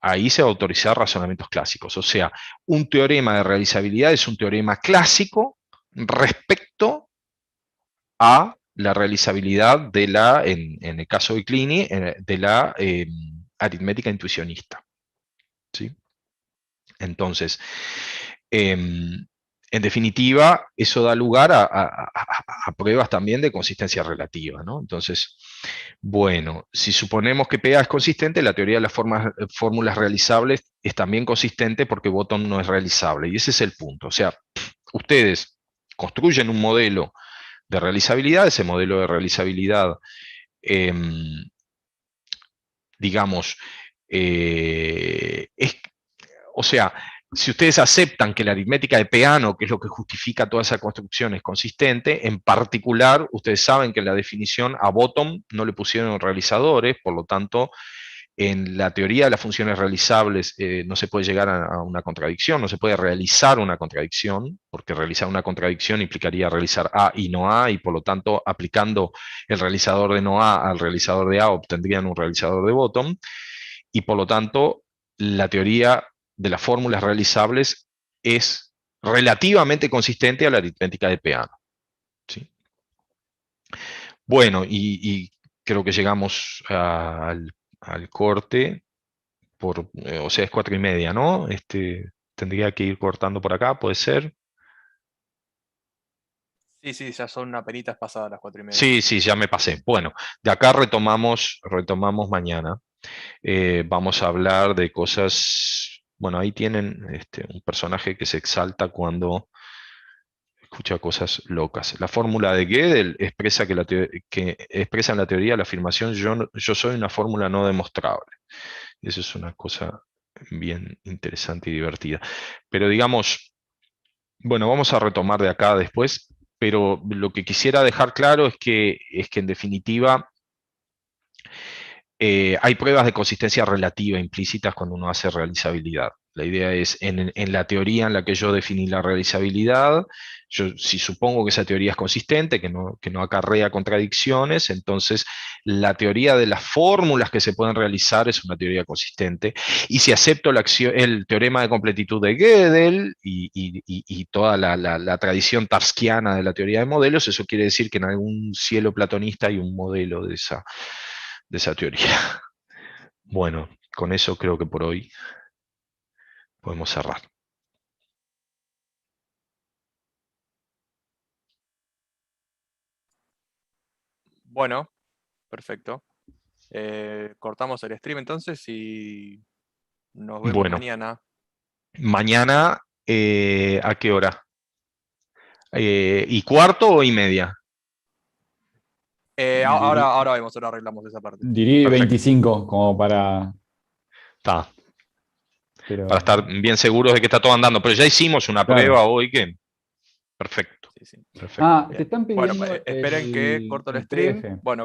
Ahí se va a autorizar razonamientos clásicos. O sea, un teorema de realizabilidad es un teorema clásico respecto a la realizabilidad en el caso de Kleene, de la aritmética intuicionista. ¿Sí? Entonces, en definitiva, eso da lugar a pruebas también de consistencia relativa, ¿no? Entonces, bueno, si suponemos que PA es consistente, la teoría de las fórmulas realizables es también consistente porque bottom no es realizable. Y ese es el punto. O sea, ustedes construyen un modelo de realizabilidad, ese modelo de realizabilidad, digamos, o sea, si ustedes aceptan que la aritmética de Peano, que es lo que justifica toda esa construcción, es consistente, en particular, ustedes saben que en la definición a bottom no le pusieron realizadores, por lo tanto, en la teoría de las funciones realizables no se puede llegar a una contradicción, no se puede realizar una contradicción, porque realizar una contradicción implicaría realizar A y no A, y por lo tanto, aplicando el realizador de no A al realizador de A, obtendrían un realizador de bottom, y por lo tanto, la teoría de las fórmulas realizables es relativamente consistente a la aritmética de Peano. ¿Sí? Bueno, y creo que llegamos al corte, o sea, es 4:30, ¿no? Tendría que ir cortando por acá, ¿puede ser? Sí, sí, ya son apenitas pasadas las 4:30. Sí, sí, ya me pasé. Bueno, de acá retomamos mañana. Vamos a hablar de cosas, bueno, ahí tienen un personaje que se exalta cuando escucha cosas locas. La fórmula de Gödel expresa que expresa en la teoría la afirmación yo soy una fórmula no demostrable. Eso es una cosa bien interesante y divertida. Pero digamos, bueno, vamos a retomar de acá después, pero lo que quisiera dejar claro es que en definitiva Hay pruebas de consistencia relativa implícitas cuando uno hace realizabilidad. La idea es, en la teoría en la que yo definí la realizabilidad, yo si supongo que esa teoría es consistente, que no acarrea contradicciones, entonces la teoría de las fórmulas que se pueden realizar es una teoría consistente. Y si acepto el teorema de completitud de Gödel y toda la tradición tarskiana de la teoría de modelos, eso quiere decir que en algún cielo platonista hay un modelo de esa teoría. Bueno, con eso creo que por hoy podemos cerrar. Bueno, perfecto. Cortamos el stream entonces y nos vemos Bueno, mañana. mañana, ¿a qué hora? ¿Y cuarto o y media? Diría, Ahora vemos, ahora arreglamos esa parte. diría Perfecto. 25 como para... Está. Para Pero, estar bien seguros de que está todo andando. Pero ya hicimos una claro. prueba hoy que... Perfecto. Sí, sí. Perfecto. Ah, te Bien. están Bueno, pidiendo esperen que corto el el stream. PDF. Bueno.